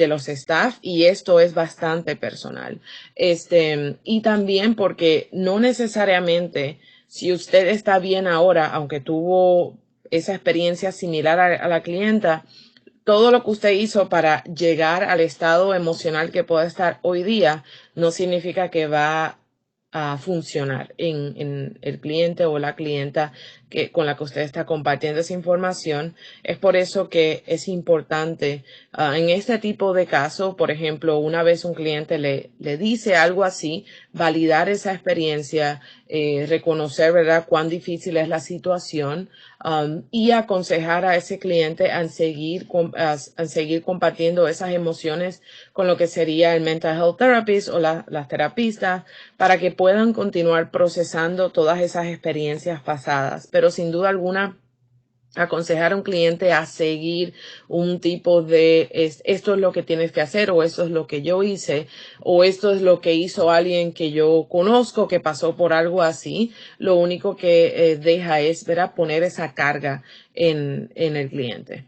los staff, y esto es bastante personal. Y también porque no necesariamente, si usted está bien ahora, aunque tuvo esa experiencia similar a la clienta, todo lo que usted hizo para llegar al estado emocional que pueda estar hoy día no significa que va a funcionar en el cliente o la clienta con la que usted está compartiendo esa información. Es por eso que es importante en este tipo de casos, por ejemplo, una vez un cliente le dice algo así, validar esa experiencia, reconocer, ¿verdad?, cuán difícil es la situación, y aconsejar a ese cliente a seguir compartiendo esas emociones con lo que sería el mental health therapist o las terapistas, para que puedan continuar procesando todas esas experiencias pasadas. Pero sin duda alguna, aconsejar a un cliente a seguir un tipo de esto es lo que tienes que hacer, o esto es lo que yo hice, o esto es lo que hizo alguien que yo conozco que pasó por algo así, lo único que deja es, ¿verdad?, poner esa carga en el cliente.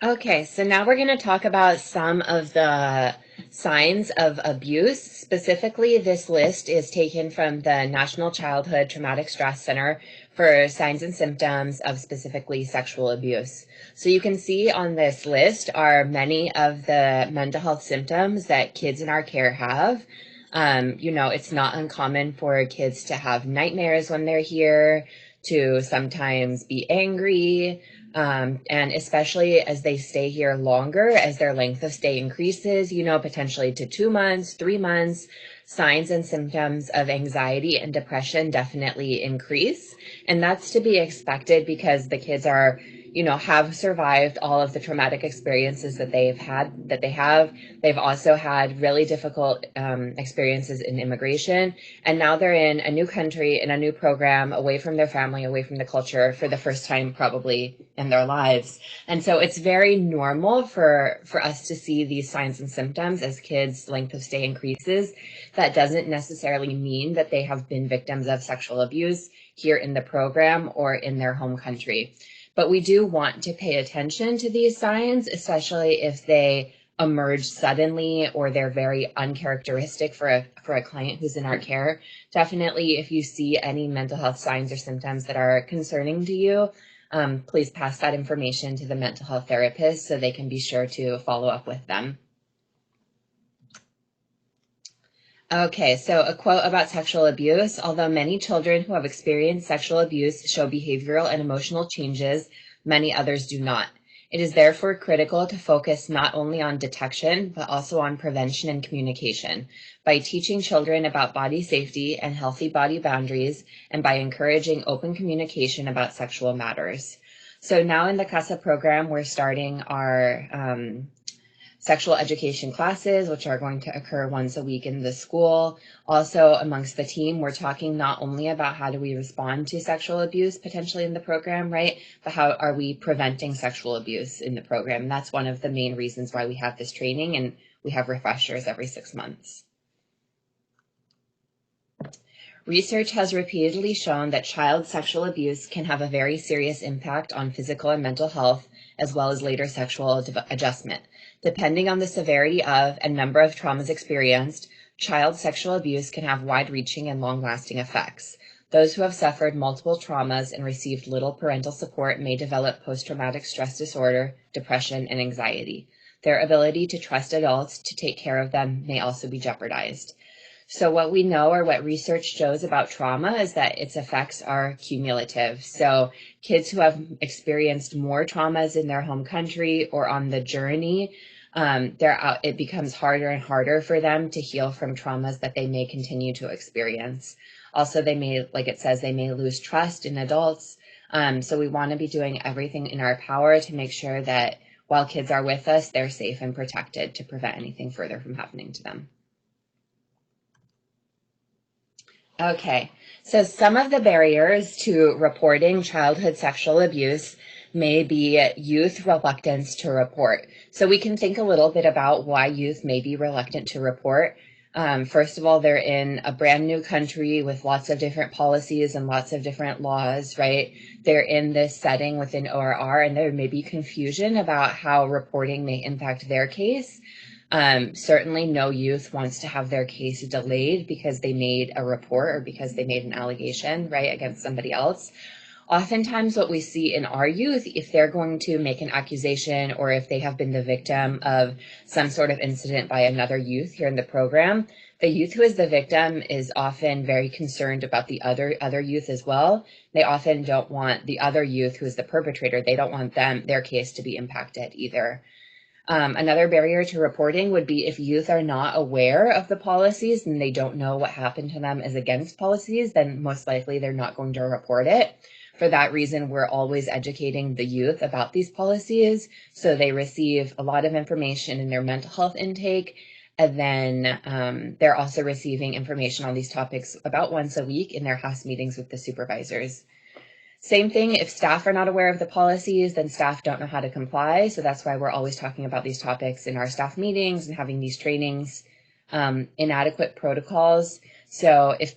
Okay, so now we're going to talk about some of the signs of abuse. Specifically, this list is taken from the National Childhood Traumatic Stress Center for signs and symptoms of specifically sexual abuse. So you can see on this list are many of the mental health symptoms that kids in our care have. It's not uncommon for kids to have nightmares when they're here, to sometimes be angry, and especially as they stay here longer, as their length of stay increases, potentially to 2 months, 3 months, signs and symptoms of anxiety and depression definitely increase. And that's to be expected because the kids are, have survived all of the traumatic experiences that they have. They've also had really difficult experiences in immigration. And now they're in a new country, in a new program, away from their family, away from the culture for the first time probably in their lives. And so it's very normal for us to see these signs and symptoms as kids' length of stay increases. That doesn't necessarily mean that they have been victims of sexual abuse here in the program or in their home country. But we do want to pay attention to these signs, especially if they emerge suddenly or they're very uncharacteristic for a client who's in our care. Definitely, if you see any mental health signs or symptoms that are concerning to you, please pass that information to the mental health therapist so they can be sure to follow up with them. Okay, so a quote about sexual abuse. Although many children who have experienced sexual abuse show behavioral and emotional changes, many others do not. It is therefore critical to focus not only on detection, but also on prevention and communication by teaching children about body safety and healthy body boundaries, and by encouraging open communication about sexual matters. So now in the CASA program, we're starting our sexual education classes, which are going to occur once a week in the school. Also, amongst the team, we're talking not only about how do we respond to sexual abuse potentially in the program, right? But how are we preventing sexual abuse in the program? And that's one of the main reasons why we have this training. And we have refreshers every 6 months. Research has repeatedly shown that child sexual abuse can have a very serious impact on physical and mental health, as well as later sexual adjustment. Depending on the severity of and number of traumas experienced, child sexual abuse can have wide-reaching and long-lasting effects. Those who have suffered multiple traumas and received little parental support may develop post-traumatic stress disorder, depression, and anxiety. Their ability to trust adults to take care of them may also be jeopardized. So what we know, or what research shows about trauma, is that its effects are cumulative. So kids who have experienced more traumas in their home country or on the journey, it becomes harder and harder for them to heal from traumas that they may continue to experience. Also, they may, like it says, they may lose trust in adults. So we want to be doing everything in our power to make sure that while kids are with us, they're safe and protected to prevent anything further from happening to them. Okay, so some of the barriers to reporting childhood sexual abuse may be youth reluctance to report. So we can think a little bit about why youth may be reluctant to report. First of all, they're in a brand new country with lots of different policies and lots of different laws, right? They're in this setting within ORR, and there may be confusion about how reporting may impact their case. Certainly no youth wants to have their case delayed because they made a report or because they made an allegation, right, against somebody else. Oftentimes what we see in our youth, if they're going to make an accusation or if they have been the victim of some sort of incident by another youth here in the program, the youth who is the victim is often very concerned about the other youth as well. They often don't want the other youth who is the perpetrator, they don't want their case to be impacted either. Another barrier to reporting would be if youth are not aware of the policies and they don't know what happened to them is against policies, then most likely they're not going to report it. For that reason, we're always educating the youth about these policies so they receive a lot of information in their mental health intake. And then they're also receiving information on these topics about once a week in their house meetings with the supervisors. Same thing, if staff are not aware of the policies, then staff don't know how to comply. So that's why we're always talking about these topics in our staff meetings and having these trainings. Inadequate protocols. So if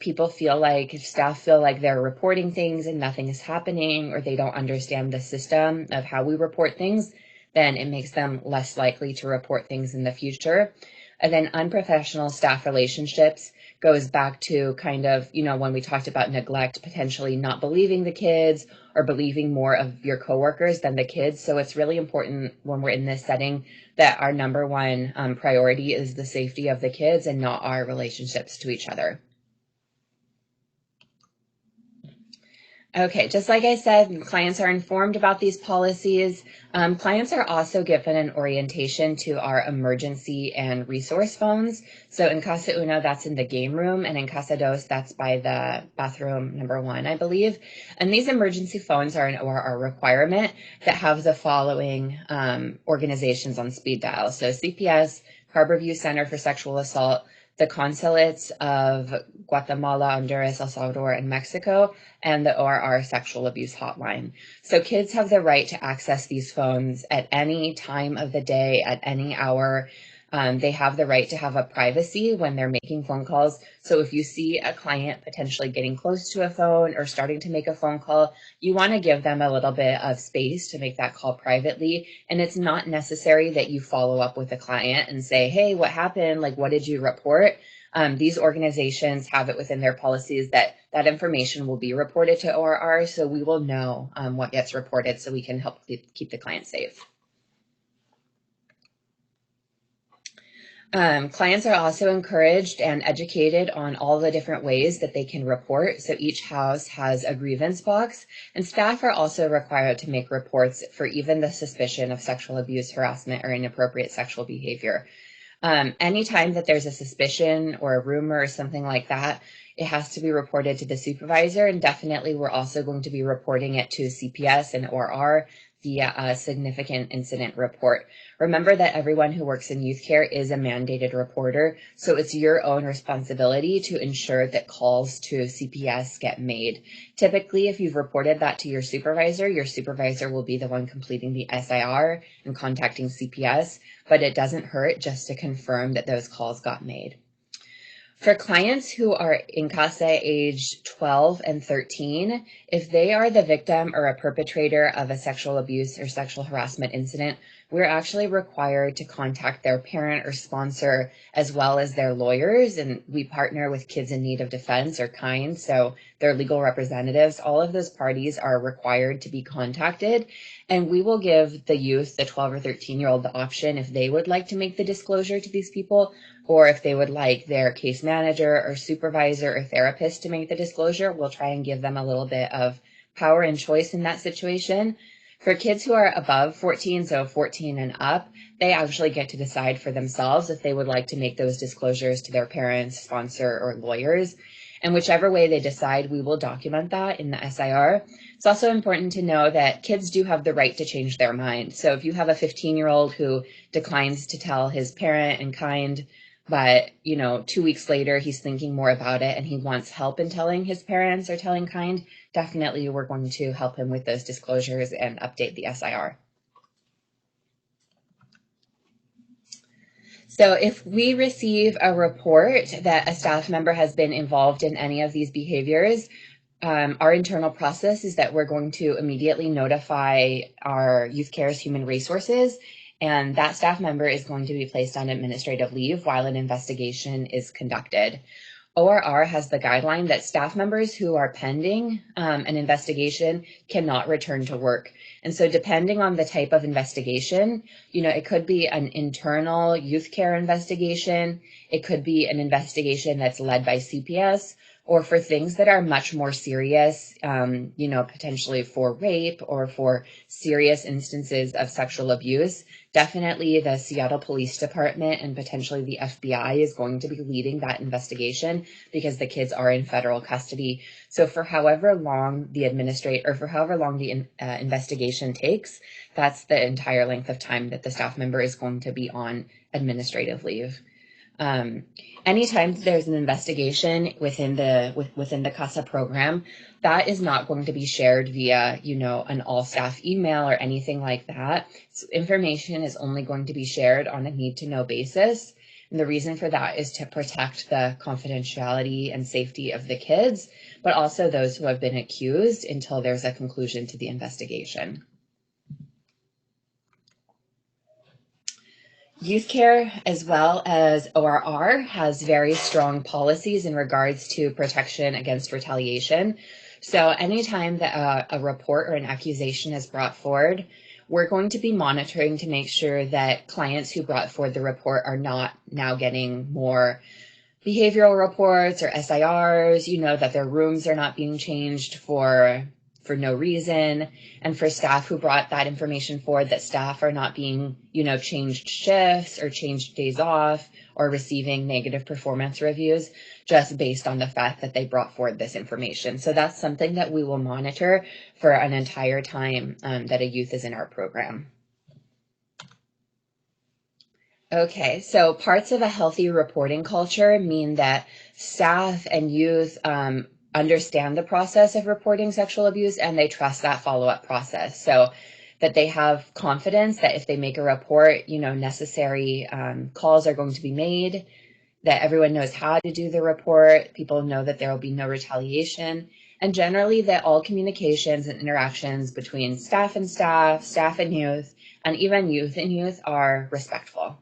staff feel like they're reporting things and nothing is happening, or they don't understand the system of how we report things, then it makes them less likely to report things in the future. And then unprofessional staff relationships goes back to kind of, when we talked about neglect, potentially not believing the kids or believing more of your coworkers than the kids. So it's really important when we're in this setting that our number one priority is the safety of the kids and not our relationships to each other. Okay, just like I said, clients are informed about these policies. Clients are also given an orientation to our emergency and resource phones. So in Casa Uno, that's in the game room, and in Casa Dos, that's by the bathroom number 1, I believe. And these emergency phones are an ORR requirement that have the following organizations on speed dial. So CPS, Harbor View Center for Sexual Assault, the consulates of Guatemala, Honduras, El Salvador, and Mexico, and the ORR sexual abuse hotline. So kids have the right to access these phones at any time of the day, at any hour. They have the right to have a privacy when they're making phone calls. So if you see a client potentially getting close to a phone or starting to make a phone call, you want to give them a little bit of space to make that call privately. And it's not necessary that you follow up with the client and say, hey, what happened? Like, what did you report? These organizations have it within their policies that information will be reported to ORR. So we will know what gets reported so we can help keep the client safe. Clients are also encouraged and educated on all the different ways that they can report. So each house has a grievance box, and staff are also required to make reports for even the suspicion of sexual abuse, harassment, or inappropriate sexual behavior. Anytime that there's a suspicion or a rumor or something like that, it has to be reported to the supervisor, and definitely we're also going to be reporting it to CPS and ORR. via a significant incident report. Remember that everyone who works in youth care is a mandated reporter, so it's your own responsibility to ensure that calls to CPS get made. Typically, if you've reported that to your supervisor will be the one completing the SIR and contacting CPS, but it doesn't hurt just to confirm that those calls got made. For clients who are in CASA age 12 and 13, if they are the victim or a perpetrator of a sexual abuse or sexual harassment incident, we're actually required to contact their parent or sponsor as well as their lawyers. And we partner with Kids in Need of Defense or KIND, so their legal representatives. All of those parties are required to be contacted. And we will give the youth, the 12 or 13-year-old, the option if they would like to make the disclosure to these people, or if they would like their case manager or supervisor or therapist to make the disclosure. We'll try and give them a little bit of power and choice in that situation. For kids who are above 14, so 14 and up, they actually get to decide for themselves if they would like to make those disclosures to their parents, sponsor, or lawyers. And whichever way they decide, we will document that in the SIR. It's also important to know that kids do have the right to change their mind. So if you have a 15-year-old who declines to tell his parent in KIND, but 2 weeks later he's thinking more about it and he wants help in telling his parents or telling KIND, definitely we're going to help him with those disclosures and update the SIR. So if we receive a report that a staff member has been involved in any of these behaviors, our internal process is that we're going to immediately notify our Youth Care's Human Resources, and that staff member is going to be placed on administrative leave while an investigation is conducted. ORR has the guideline that staff members who are pending an investigation cannot return to work. And so depending on the type of investigation, it could be an internal youth care investigation. It could be an investigation that's led by CPS, or for things that are much more serious, potentially for rape or for serious instances of sexual abuse, definitely the Seattle Police Department and potentially the FBI is going to be leading that investigation because the kids are in federal custody. So for however long the investigation takes, that's the entire length of time that the staff member is going to be on administrative leave. Anytime there's an investigation within the CASA program, that is not going to be shared via, an all staff email or anything like that. So information is only going to be shared on a need to know basis. And the reason for that is to protect the confidentiality and safety of the kids, but also those who have been accused until there's a conclusion to the investigation. Youth Care, as well as ORR, has very strong policies in regards to protection against retaliation. So anytime that a report or an accusation is brought forward, we're going to be monitoring to make sure that clients who brought forward the report are not now getting more behavioral reports or SIRs, that their rooms are not being changed for no reason, and for staff who brought that information forward, that staff are not being, changed shifts or changed days off or receiving negative performance reviews just based on the fact that they brought forward this information. So that's something that we will monitor for an entire time that a youth is in our program. Okay, so parts of a healthy reporting culture mean that staff and youth understand the process of reporting sexual abuse and they trust that follow-up process. So that they have confidence that if they make a report, necessary calls are going to be made, that everyone knows how to do the report, people know that there will be no retaliation, and generally that all communications and interactions between staff and staff, staff and youth, and even youth and youth are respectful.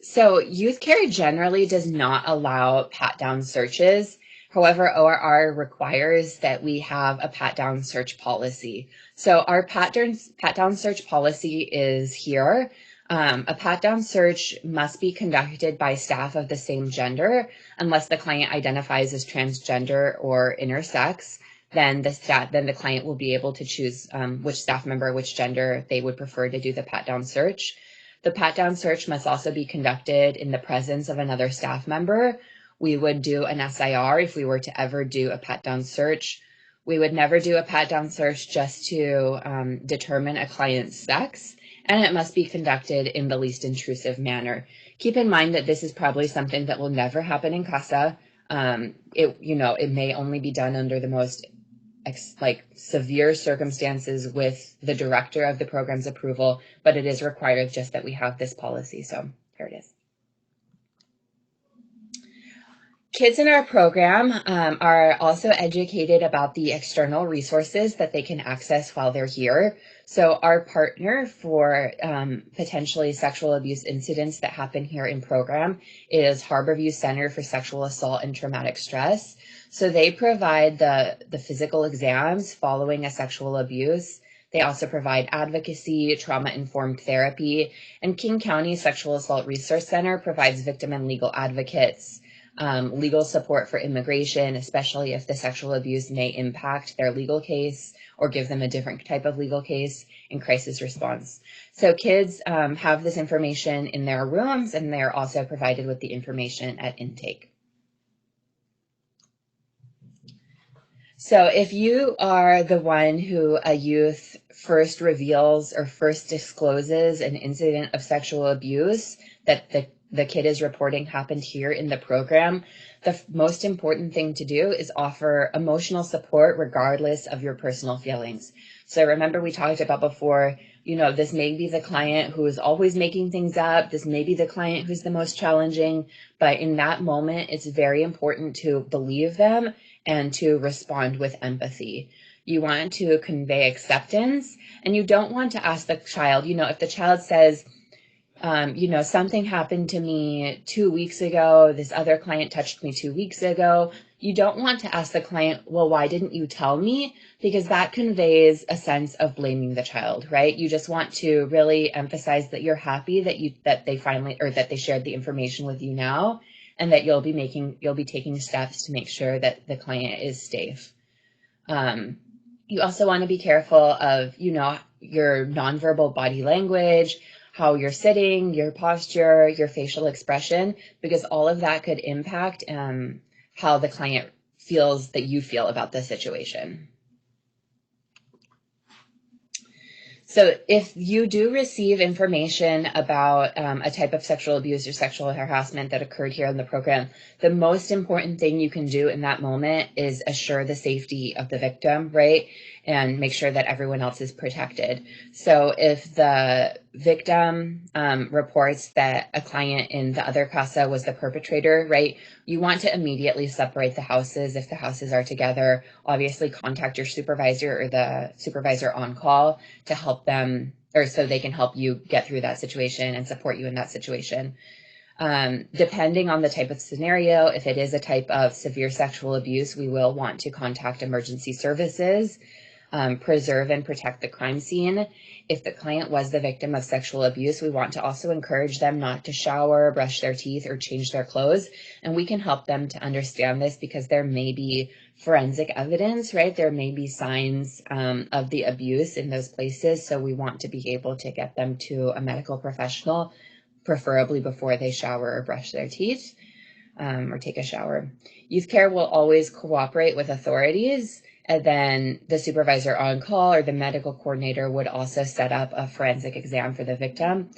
So youth care generally does not allow pat-down searches. However, ORR requires that we have a pat-down search policy. So our pat-down search policy is here. A pat-down search must be conducted by staff of the same gender unless the client identifies as transgender or intersex. Then the client will be able to choose which staff member, which gender they would prefer to do the pat-down search. The pat-down search must also be conducted in the presence of another staff member we would do an SIR if we were to ever do a pat-down search. We would never do a pat-down search just to determine a client's sex, and it must be conducted in the least intrusive manner. Keep in mind that this is probably something that will never happen in CASA. It may only be done under the most severe circumstances with the director of the program's approval, but it is required just that we have this policy. So here it is. Kids in our program are also educated about the external resources that they can access while they're here. So our partner for potentially sexual abuse incidents that happen here in program is Harborview Center for Sexual Assault and Traumatic Stress. So they provide the physical exams following a sexual abuse. They also provide advocacy, trauma-informed therapy, and King County Sexual Assault Resource Center provides victim and legal advocates, legal support for immigration, especially if the sexual abuse may impact their legal case or give them a different type of legal case, in crisis response. So kids have this information in their rooms, and they're also provided with the information at intake. So if you are the one who a youth first reveals or first discloses an incident of sexual abuse that the kid is reporting happened here in the program, the most important thing to do is offer emotional support regardless of your personal feelings. So remember, we talked about before, this may be the client who is always making things up. This may be the client who's the most challenging, but in that moment, it's very important to believe them and to respond with empathy. You want to convey acceptance, and you don't want to ask the child, if the child says, something happened to me 2 weeks ago, this other client touched me 2 weeks ago, you don't want to ask the client, well, why didn't you tell me? Because that conveys a sense of blaming the child, right? You just want to really emphasize that you're happy that they shared the information with you now, and that you'll be taking steps to make sure that the client is safe. You also want to be careful of, your nonverbal body language, how you're sitting, your posture, your facial expression, because all of that could impact how the client feels that you feel about the situation. So if you do receive information about a type of sexual abuse or sexual harassment that occurred here in the program, the most important thing you can do in that moment is assure the safety of the victim, right? And make sure that everyone else is protected. So if the victim reports that a client in the other casa was the perpetrator, right, you want to immediately separate the houses if the houses are together. Obviously, contact your supervisor or the supervisor on call to help them, or so they can help you get through that situation and support you in that situation. Depending on the type of scenario, if it is a type of severe sexual abuse, we will want to contact emergency services. Preserve and protect the crime scene. If the client was the victim of sexual abuse, we want to also encourage them not to shower, brush their teeth, or change their clothes. And we can help them to understand this because there may be forensic evidence, right? There may be signs of the abuse in those places. So we want to be able to get them to a medical professional, preferably before they shower or brush their teeth or take a shower. Youth care will always cooperate with authorities. And then the supervisor on call or the medical coordinator would also set up a forensic exam for the victim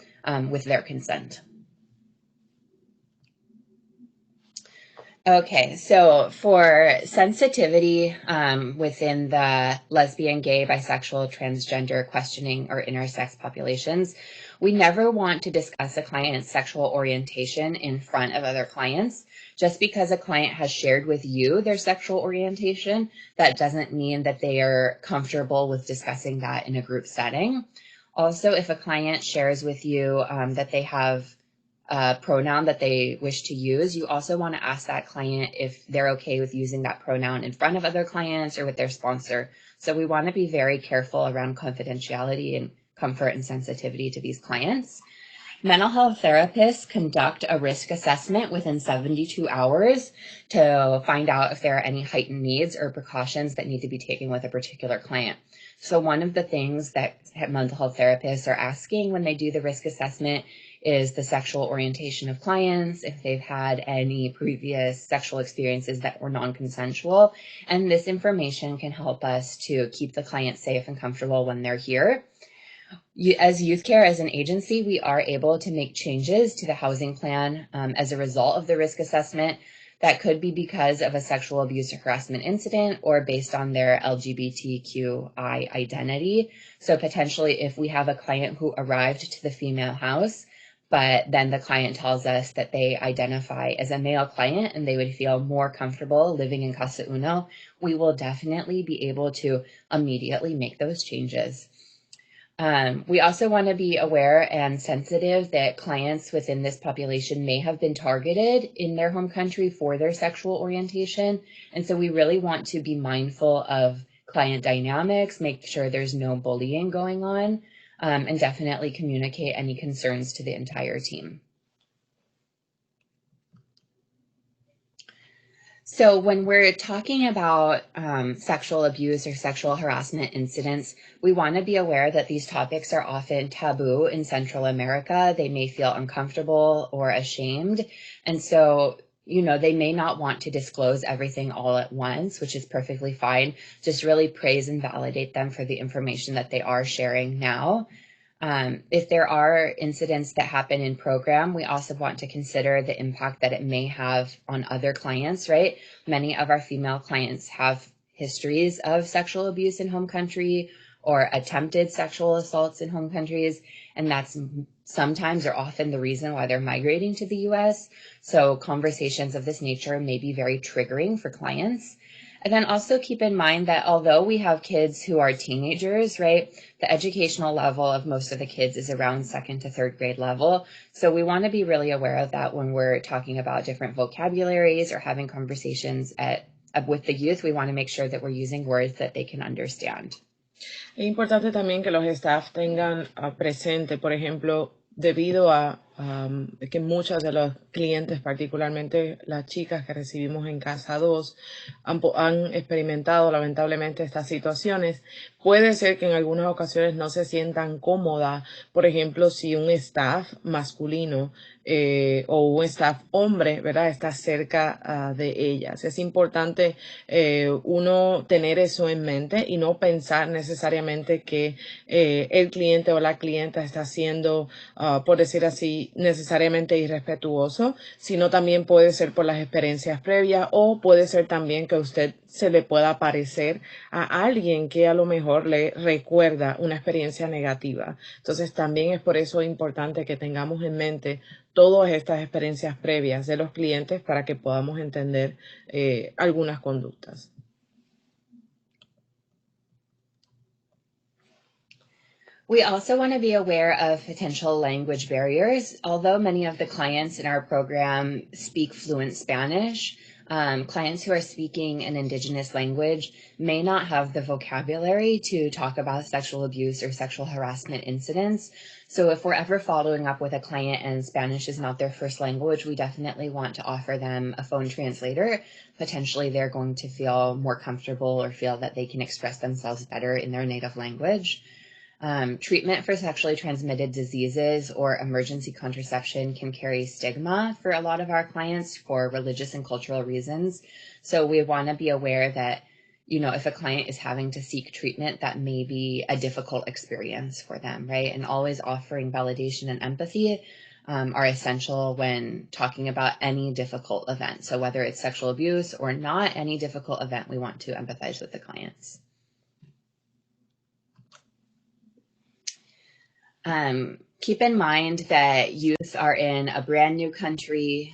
with their consent. Okay, so for sensitivity within the lesbian, gay, bisexual, transgender, questioning, or intersex populations, we never want to discuss a client's sexual orientation in front of other clients. Just because a client has shared with you their sexual orientation, that doesn't mean that they are comfortable with discussing that in a group setting. Also, if a client shares with you that they have a pronoun that they wish to use, you also want to ask that client if they're okay with using that pronoun in front of other clients or with their sponsor. So we want to be very careful around confidentiality and comfort and sensitivity to these clients. Mental health therapists conduct a risk assessment within 72 hours to find out if there are any heightened needs or precautions that need to be taken with a particular client. So one of the things that mental health therapists are asking when they do the risk assessment is the sexual orientation of clients, if they've had any previous sexual experiences that were non-consensual. And this information can help us to keep the client safe and comfortable when they're here. As Youth Care, as an agency, we are able to make changes to the housing plan as a result of the risk assessment. That could be because of a sexual abuse or harassment incident or based on their LGBTQI identity. So potentially if we have a client who arrived to the female house, but then the client tells us that they identify as a male client and they would feel more comfortable living in Casa Uno, we will definitely be able to immediately make those changes. We also want to be aware and sensitive that clients within this population may have been targeted in their home country for their sexual orientation. And so we really want to be mindful of client dynamics, make sure there's no bullying going on, and definitely communicate any concerns to the entire team. So when we're talking about sexual abuse or sexual harassment incidents, we want to be aware that these topics are often taboo in Central America. They may feel uncomfortable or ashamed. And so, they may not want to disclose everything all at once, which is perfectly fine. Just really praise and validate them for the information that they are sharing now. If there are incidents that happen in program, we also want to consider the impact that it may have on other clients, right? Many of our female clients have histories of sexual abuse in home country or attempted sexual assaults in home countries, and that's sometimes or often the reason why they're migrating to the US. So conversations of this nature may be very triggering for clients. And then also keep in mind that although we have kids who are teenagers, right, the educational level of most of the kids is around 2nd to 3rd grade level. So we want to be really aware of that when we're talking about different vocabularies or having conversations with the youth. We want to make sure that we're using words that they can understand. Es importante también que los staff tengan presente, por ejemplo, debido a que muchos de los clientes, particularmente las chicas que recibimos en Casa 2, han experimentado lamentablemente estas situaciones. Puede ser que en algunas ocasiones no se sientan cómodas, por ejemplo, si un staff masculino o un staff hombre, ¿verdad?, está cerca de ellas. Es importante uno tener eso en mente y no pensar necesariamente que el cliente o la clienta está siendo, por decir así, necesariamente irrespetuoso, sino también puede ser por las experiencias previas o puede ser también que a usted se le pueda parecer a alguien que a lo mejor le recuerda una experiencia negativa. Entonces también es por eso importante que tengamos en mente todas estas experiencias previas de los clientes para que podamos entender algunas conductas. We also want to be aware of potential language barriers. Although many of the clients in our program speak fluent Spanish, clients who are speaking an indigenous language may not have the vocabulary to talk about sexual abuse or sexual harassment incidents. So if we're ever following up with a client and Spanish is not their first language, we definitely want to offer them a phone translator. Potentially they're going to feel more comfortable or feel that they can express themselves better in their native language. Treatment for sexually transmitted diseases or emergency contraception can carry stigma for a lot of our clients for religious and cultural reasons. So we want to be aware that, if a client is having to seek treatment, that may be a difficult experience for them, right? And always offering validation and empathy are essential when talking about any difficult event. So whether it's sexual abuse or not, any difficult event, we want to empathize with the clients. Keep in mind that youth are in a brand new country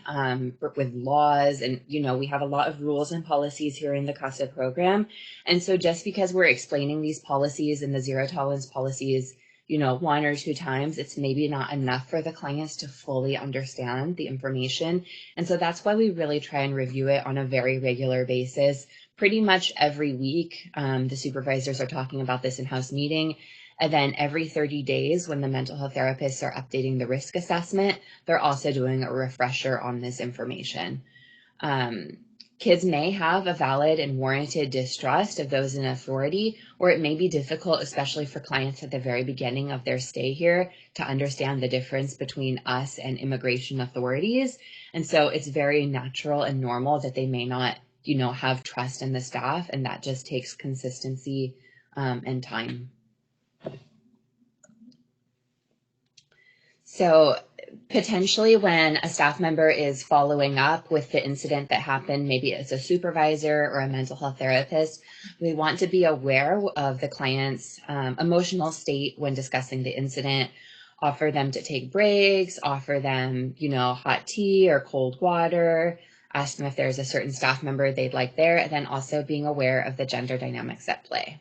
with laws and, we have a lot of rules and policies here in the CASA program. And so just because we're explaining these policies and the zero tolerance policies, 1 or 2 times, it's maybe not enough for the clients to fully understand the information. And so that's why we really try and review it on a very regular basis. Pretty much every week, the supervisors are talking about this in-house meeting. And then every 30 days, when the mental health therapists are updating the risk assessment, they're also doing a refresher on this information. Kids may have a valid and warranted distrust of those in authority, or it may be difficult, especially for clients at the very beginning of their stay here, to understand the difference between us and immigration authorities. And so it's very natural and normal that they may not, have trust in the staff, and that just takes consistency and time. So potentially when a staff member is following up with the incident that happened, maybe as a supervisor or a mental health therapist, we want to be aware of the client's emotional state when discussing the incident, offer them to take breaks, offer them, hot tea or cold water, ask them if there's a certain staff member they'd like there, and then also being aware of the gender dynamics at play.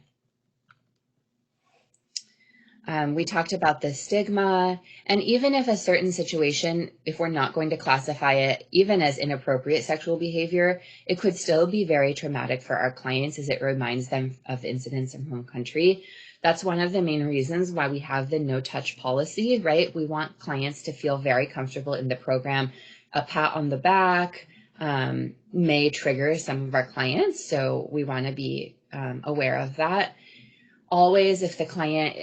We talked about the stigma, and even if a certain situation, if we're not going to classify it even as inappropriate sexual behavior, it could still be very traumatic for our clients as it reminds them of incidents in home country. That's one of the main reasons why we have the no-touch policy, right? We want clients to feel very comfortable in the program. A pat on the back may trigger some of our clients, so we want to be aware of that. Always, if the client,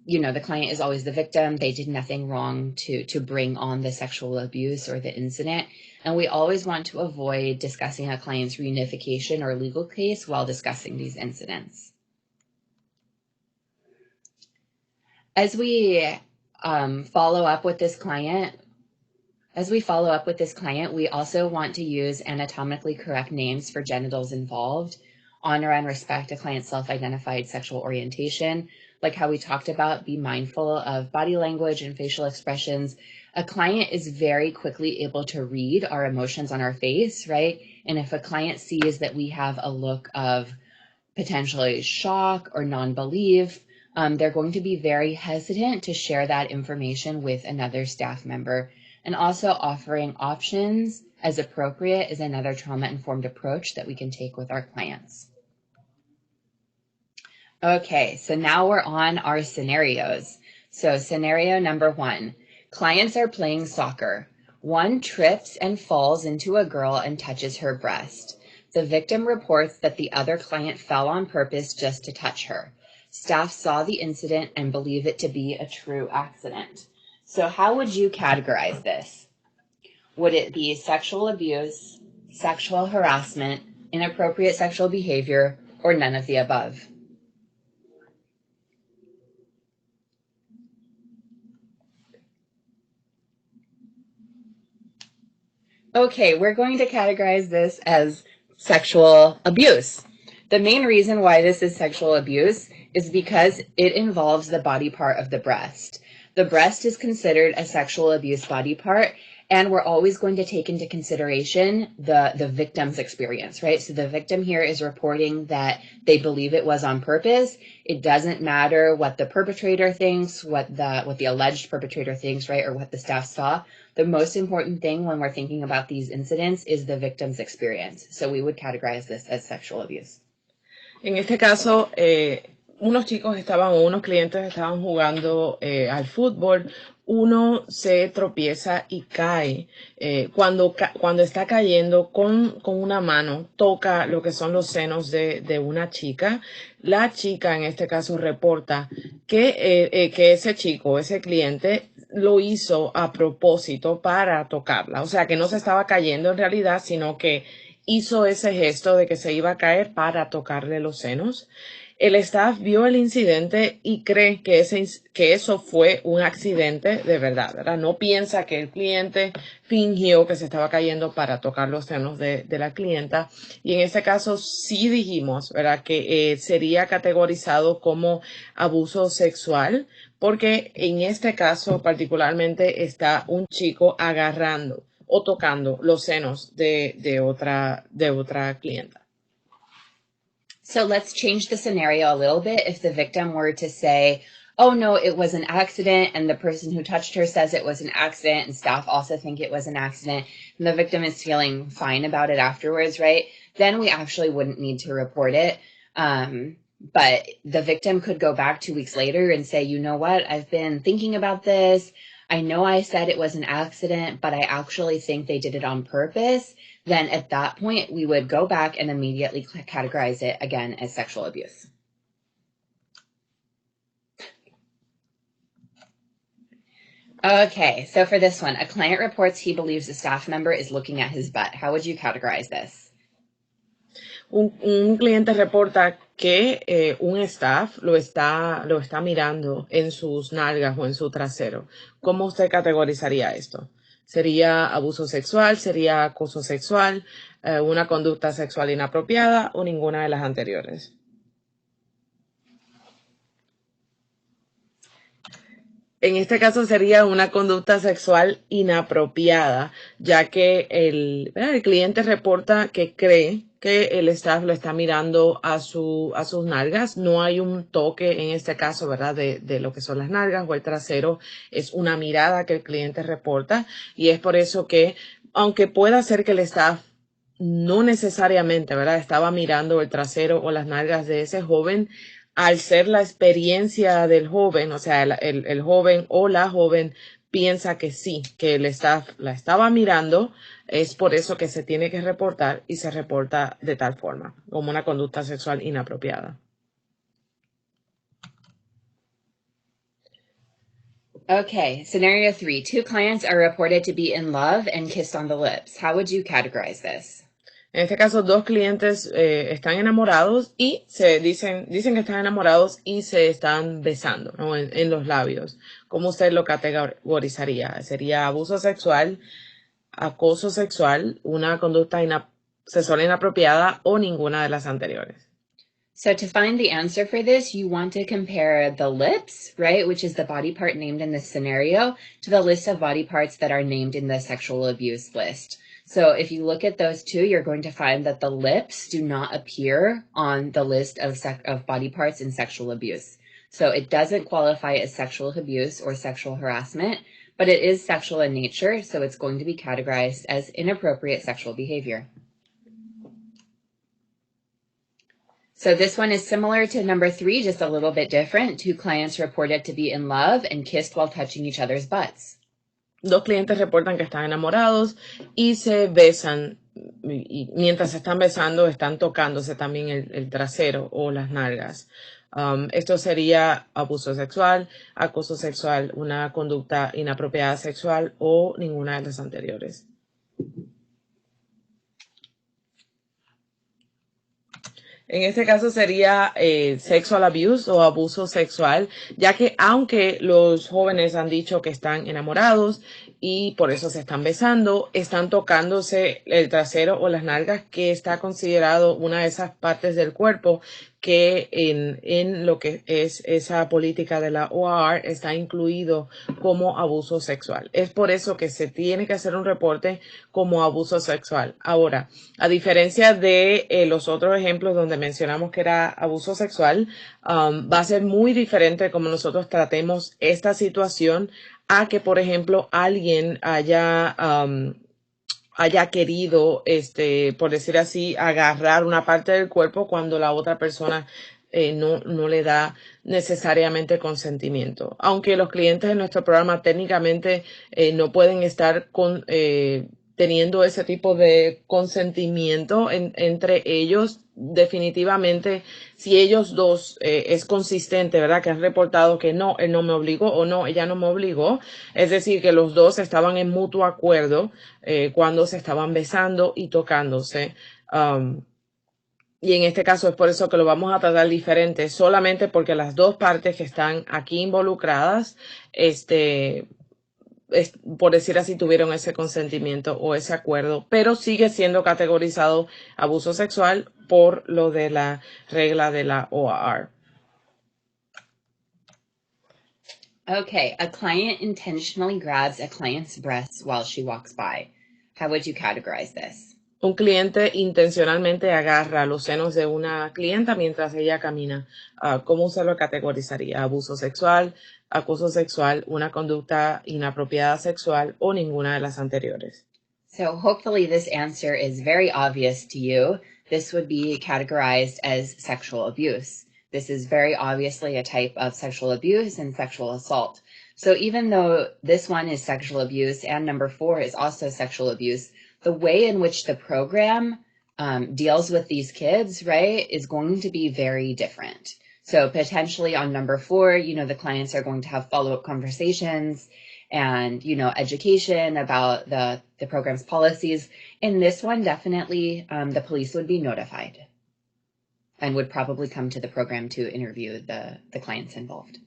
the client is always the victim, they did nothing wrong to bring on the sexual abuse or the incident. And we always want to avoid discussing a client's reunification or legal case while discussing these incidents. As we follow up with this client, we also want to use anatomically correct names for genitals involved, honor and respect a client's self-identified sexual orientation. Like how we talked about, be mindful of body language and facial expressions. A client is very quickly able to read our emotions on our face, right? And if a client sees that we have a look of potentially shock or non-belief, they're going to be very hesitant to share that information with another staff member. And also offering options as appropriate is another trauma-informed approach that we can take with our clients. Okay, so now we're on our scenarios. So scenario number 1, clients are playing soccer. One trips and falls into a girl and touches her breast. The victim reports that the other client fell on purpose just to touch her. Staff saw the incident and believe it to be a true accident. So how would you categorize this? Would it be sexual abuse, sexual harassment, inappropriate sexual behavior, or none of the above? Okay, we're going to categorize this as sexual abuse. The main reason why this is sexual abuse is because it involves the body part of the breast. The breast is considered a sexual abuse body part, and we're always going to take into consideration the victim's experience, right? So the victim here is reporting that they believe it was on purpose. It doesn't matter what the perpetrator thinks, what the alleged perpetrator thinks, right, or what the staff saw. The most important thing when we're thinking about these incidents is the victim's experience. So we would categorize this as sexual abuse. En este caso, unos clientes estaban jugando al fútbol. Uno se tropieza y cae. Cuando está cayendo con una mano, toca lo que son los senos de una chica. La chica, en este caso, reporta que ese chico, ese cliente, lo hizo a propósito para tocarla. O sea, que no se estaba cayendo en realidad, sino que hizo ese gesto de que se iba a caer para tocarle los senos. El staff vio el incidente y cree que eso fue un accidente de verdad, ¿verdad? No piensa que el cliente fingió que se estaba cayendo para tocar los senos de la clienta. Y en este caso sí dijimos, ¿verdad?, que sería categorizado como abuso sexual, porque en este caso particularmente está un chico agarrando o tocando los senos de otra clienta. So let's change the scenario a little bit. If the victim were to say, oh no, it was an accident, and the person who touched her says it was an accident, and staff also think it was an accident, and the victim is feeling fine about it afterwards, right? Then we actually wouldn't need to report it. But the victim could go back 2 weeks later and say, you know what, I've been thinking about this. I know I said it was an accident, but I actually think they did it on purpose, then at that point, we would go back and immediately categorize it again as sexual abuse. Okay, so for this one, a client reports he believes a staff member is looking at his butt. How would you categorize this? Un cliente reporta que un staff lo está mirando en sus nalgas o en su trasero. ¿Cómo usted categorizaría esto? ¿Sería abuso sexual? ¿Sería acoso sexual? ¿Una conducta sexual inapropiada o ninguna de las anteriores? En este caso sería una conducta sexual inapropiada, ya que el cliente reporta que cree que el staff lo está mirando a sus nalgas. No hay un toque en este caso, ¿verdad? De lo que son las nalgas o el trasero. Es una mirada que el cliente reporta y es por eso que, aunque pueda ser que el staff no necesariamente, ¿verdad? Estaba mirando el trasero o las nalgas de ese joven, al ser la experiencia del joven, o sea, el joven o la joven piensa que sí, que el staff la estaba mirando, es por eso que se tiene que reportar y se reporta de tal forma, como una conducta sexual inapropiada. Okay, scenario 3. 2 clients are reported to be in love and kissed on the lips. How would you categorize this? En este caso, 2 clientes están enamorados y se dicen que están enamorados y se están besando, ¿no? en los labios. ¿Cómo usted lo categorizaría? ¿Sería abuso sexual, acoso sexual, una conducta sexual inapropiada o ninguna de las anteriores? So to find the answer for this, you want to compare the lips, right, which is the body part named in this scenario, to the list of body parts that are named in the sexual abuse list. So if you look at those two, you're going to find that the lips do not appear on the list of body parts in sexual abuse. So it doesn't qualify as sexual abuse or sexual harassment, but it is sexual in nature, so it's going to be categorized as inappropriate sexual behavior. So this one is similar to number 3, just a little bit different. 2 clients reported to be in love and kissed while touching each other's butts. 2 clientes reportan que están enamorados y se besan, y mientras se están besando están tocándose también el trasero o las nalgas. Esto sería abuso sexual, acoso sexual, una conducta inapropiada sexual o ninguna de las anteriores. En este caso sería sexual abuse o abuso sexual, ya que aunque los jóvenes han dicho que están enamorados y por eso se están besando, están tocándose el trasero o las nalgas, que está considerado una de esas partes del cuerpo que en lo que es esa política de la OAR está incluido como abuso sexual. Es por eso que se tiene que hacer un reporte como abuso sexual. Ahora, a diferencia de los otros ejemplos donde mencionamos que era abuso sexual, va a ser muy diferente como nosotros tratemos esta situación a que, por ejemplo, alguien haya querido, por decir así, agarrar una parte del cuerpo cuando la otra persona no le da necesariamente consentimiento. Aunque los clientes de nuestro programa técnicamente no pueden estar teniendo ese tipo de consentimiento entre ellos, definitivamente, si ellos dos es consistente, ¿verdad? Que han reportado que no, él no me obligó o no, ella no me obligó. Es decir, que los dos estaban en mutuo acuerdo cuando se estaban besando y tocándose. Y en este caso es por eso que lo vamos a tratar diferente, solamente porque las dos partes que están aquí involucradas, por decir así, tuvieron ese consentimiento o ese acuerdo, pero sigue siendo categorizado abuso sexual por lo de la regla de la OAR. Okay, a client intentionally grabs a client's breasts while she walks by. How would you categorize this? Un cliente intencionalmente agarra los senos de una clienta mientras ella camina. ¿Cómo se lo categorizaría? ¿Abuso sexual, acoso sexual, una conducta inapropiada sexual o ninguna de las anteriores? So hopefully this answer is very obvious to you. This would be categorized as sexual abuse. This is very obviously a type of sexual abuse and sexual assault. So even though this one is sexual abuse and number 4 is also sexual abuse, the way in which the program deals with these kids, right, is going to be very different. So potentially on number 4, the clients are going to have follow-up conversations and, education about the program's policies. In this one, definitely the police would be notified and would probably come to the program to interview the clients involved.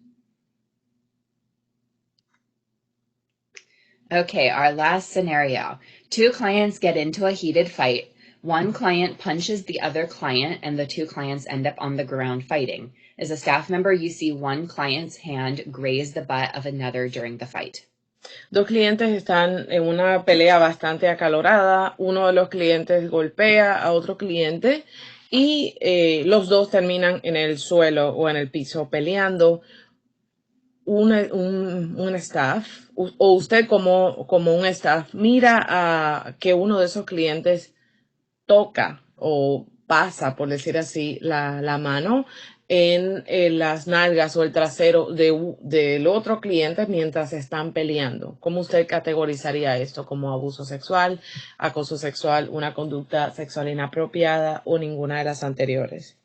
Okay, our last scenario. 2 clients get into a heated fight. One client punches the other client and the 2 clients end up on the ground fighting. As a staff member, you see one client's hand graze the butt of another during the fight. 2 clientes están en una pelea bastante acalorada. Uno de los clientes golpea a otro cliente y los dos terminan en el suelo o en el piso peleando. Un staff o usted como un staff mira a que uno de esos clientes toca o pasa, por decir así, la mano en las nalgas o el trasero del otro cliente mientras están peleando. ¿Cómo usted categorizaría esto? ¿Como abuso sexual, acoso sexual, una conducta sexual inapropiada o ninguna de las anteriores?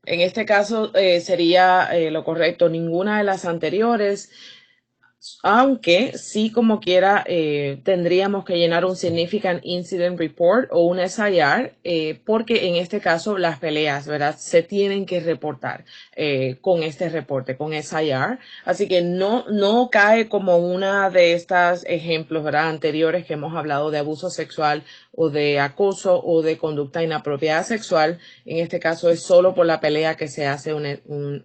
En este caso sería lo correcto, ninguna de las anteriores, aunque sí como quiera tendríamos que llenar un Significant Incident Report o un SIR porque en este caso las peleas, ¿verdad? Se tienen que reportar con este reporte, con SIR. Así que no cae como una de estas ejemplos, ¿verdad? Anteriores que hemos hablado de abuso sexual o de acoso o de conducta inapropiada sexual. En este caso es solo por la pelea que se hace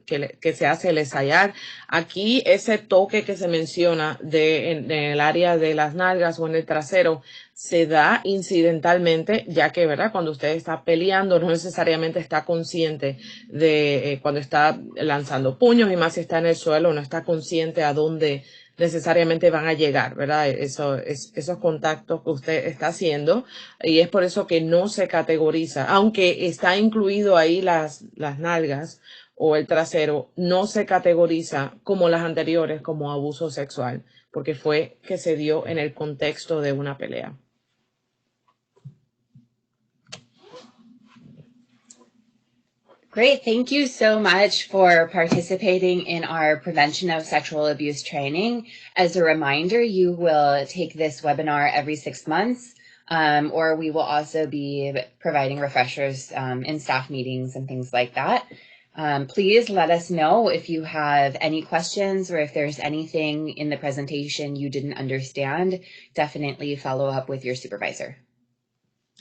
que se hace el SIR. Aquí ese toque que se menciona en el área de las nalgas o en el trasero se da incidentalmente, ya que, ¿verdad? Cuando usted está peleando no necesariamente está consciente de cuando está lanzando puños y más si está en el suelo, no está consciente a dónde necesariamente van a llegar, ¿verdad? Esos contactos que usted está haciendo y es por eso que no se categoriza, aunque está incluido ahí las nalgas o el trasero, no se categoriza como las anteriores como abuso sexual, porque fue que se dio en el contexto de una pelea. Great. Thank you so much for participating in our prevention of sexual abuse training. As a reminder, you will take this webinar every 6 months, or we will also be providing refreshers in staff meetings and things like that. Please let us know if you have any questions or if there's anything in the presentation you didn't understand. Definitely follow up with your supervisor.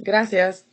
Gracias.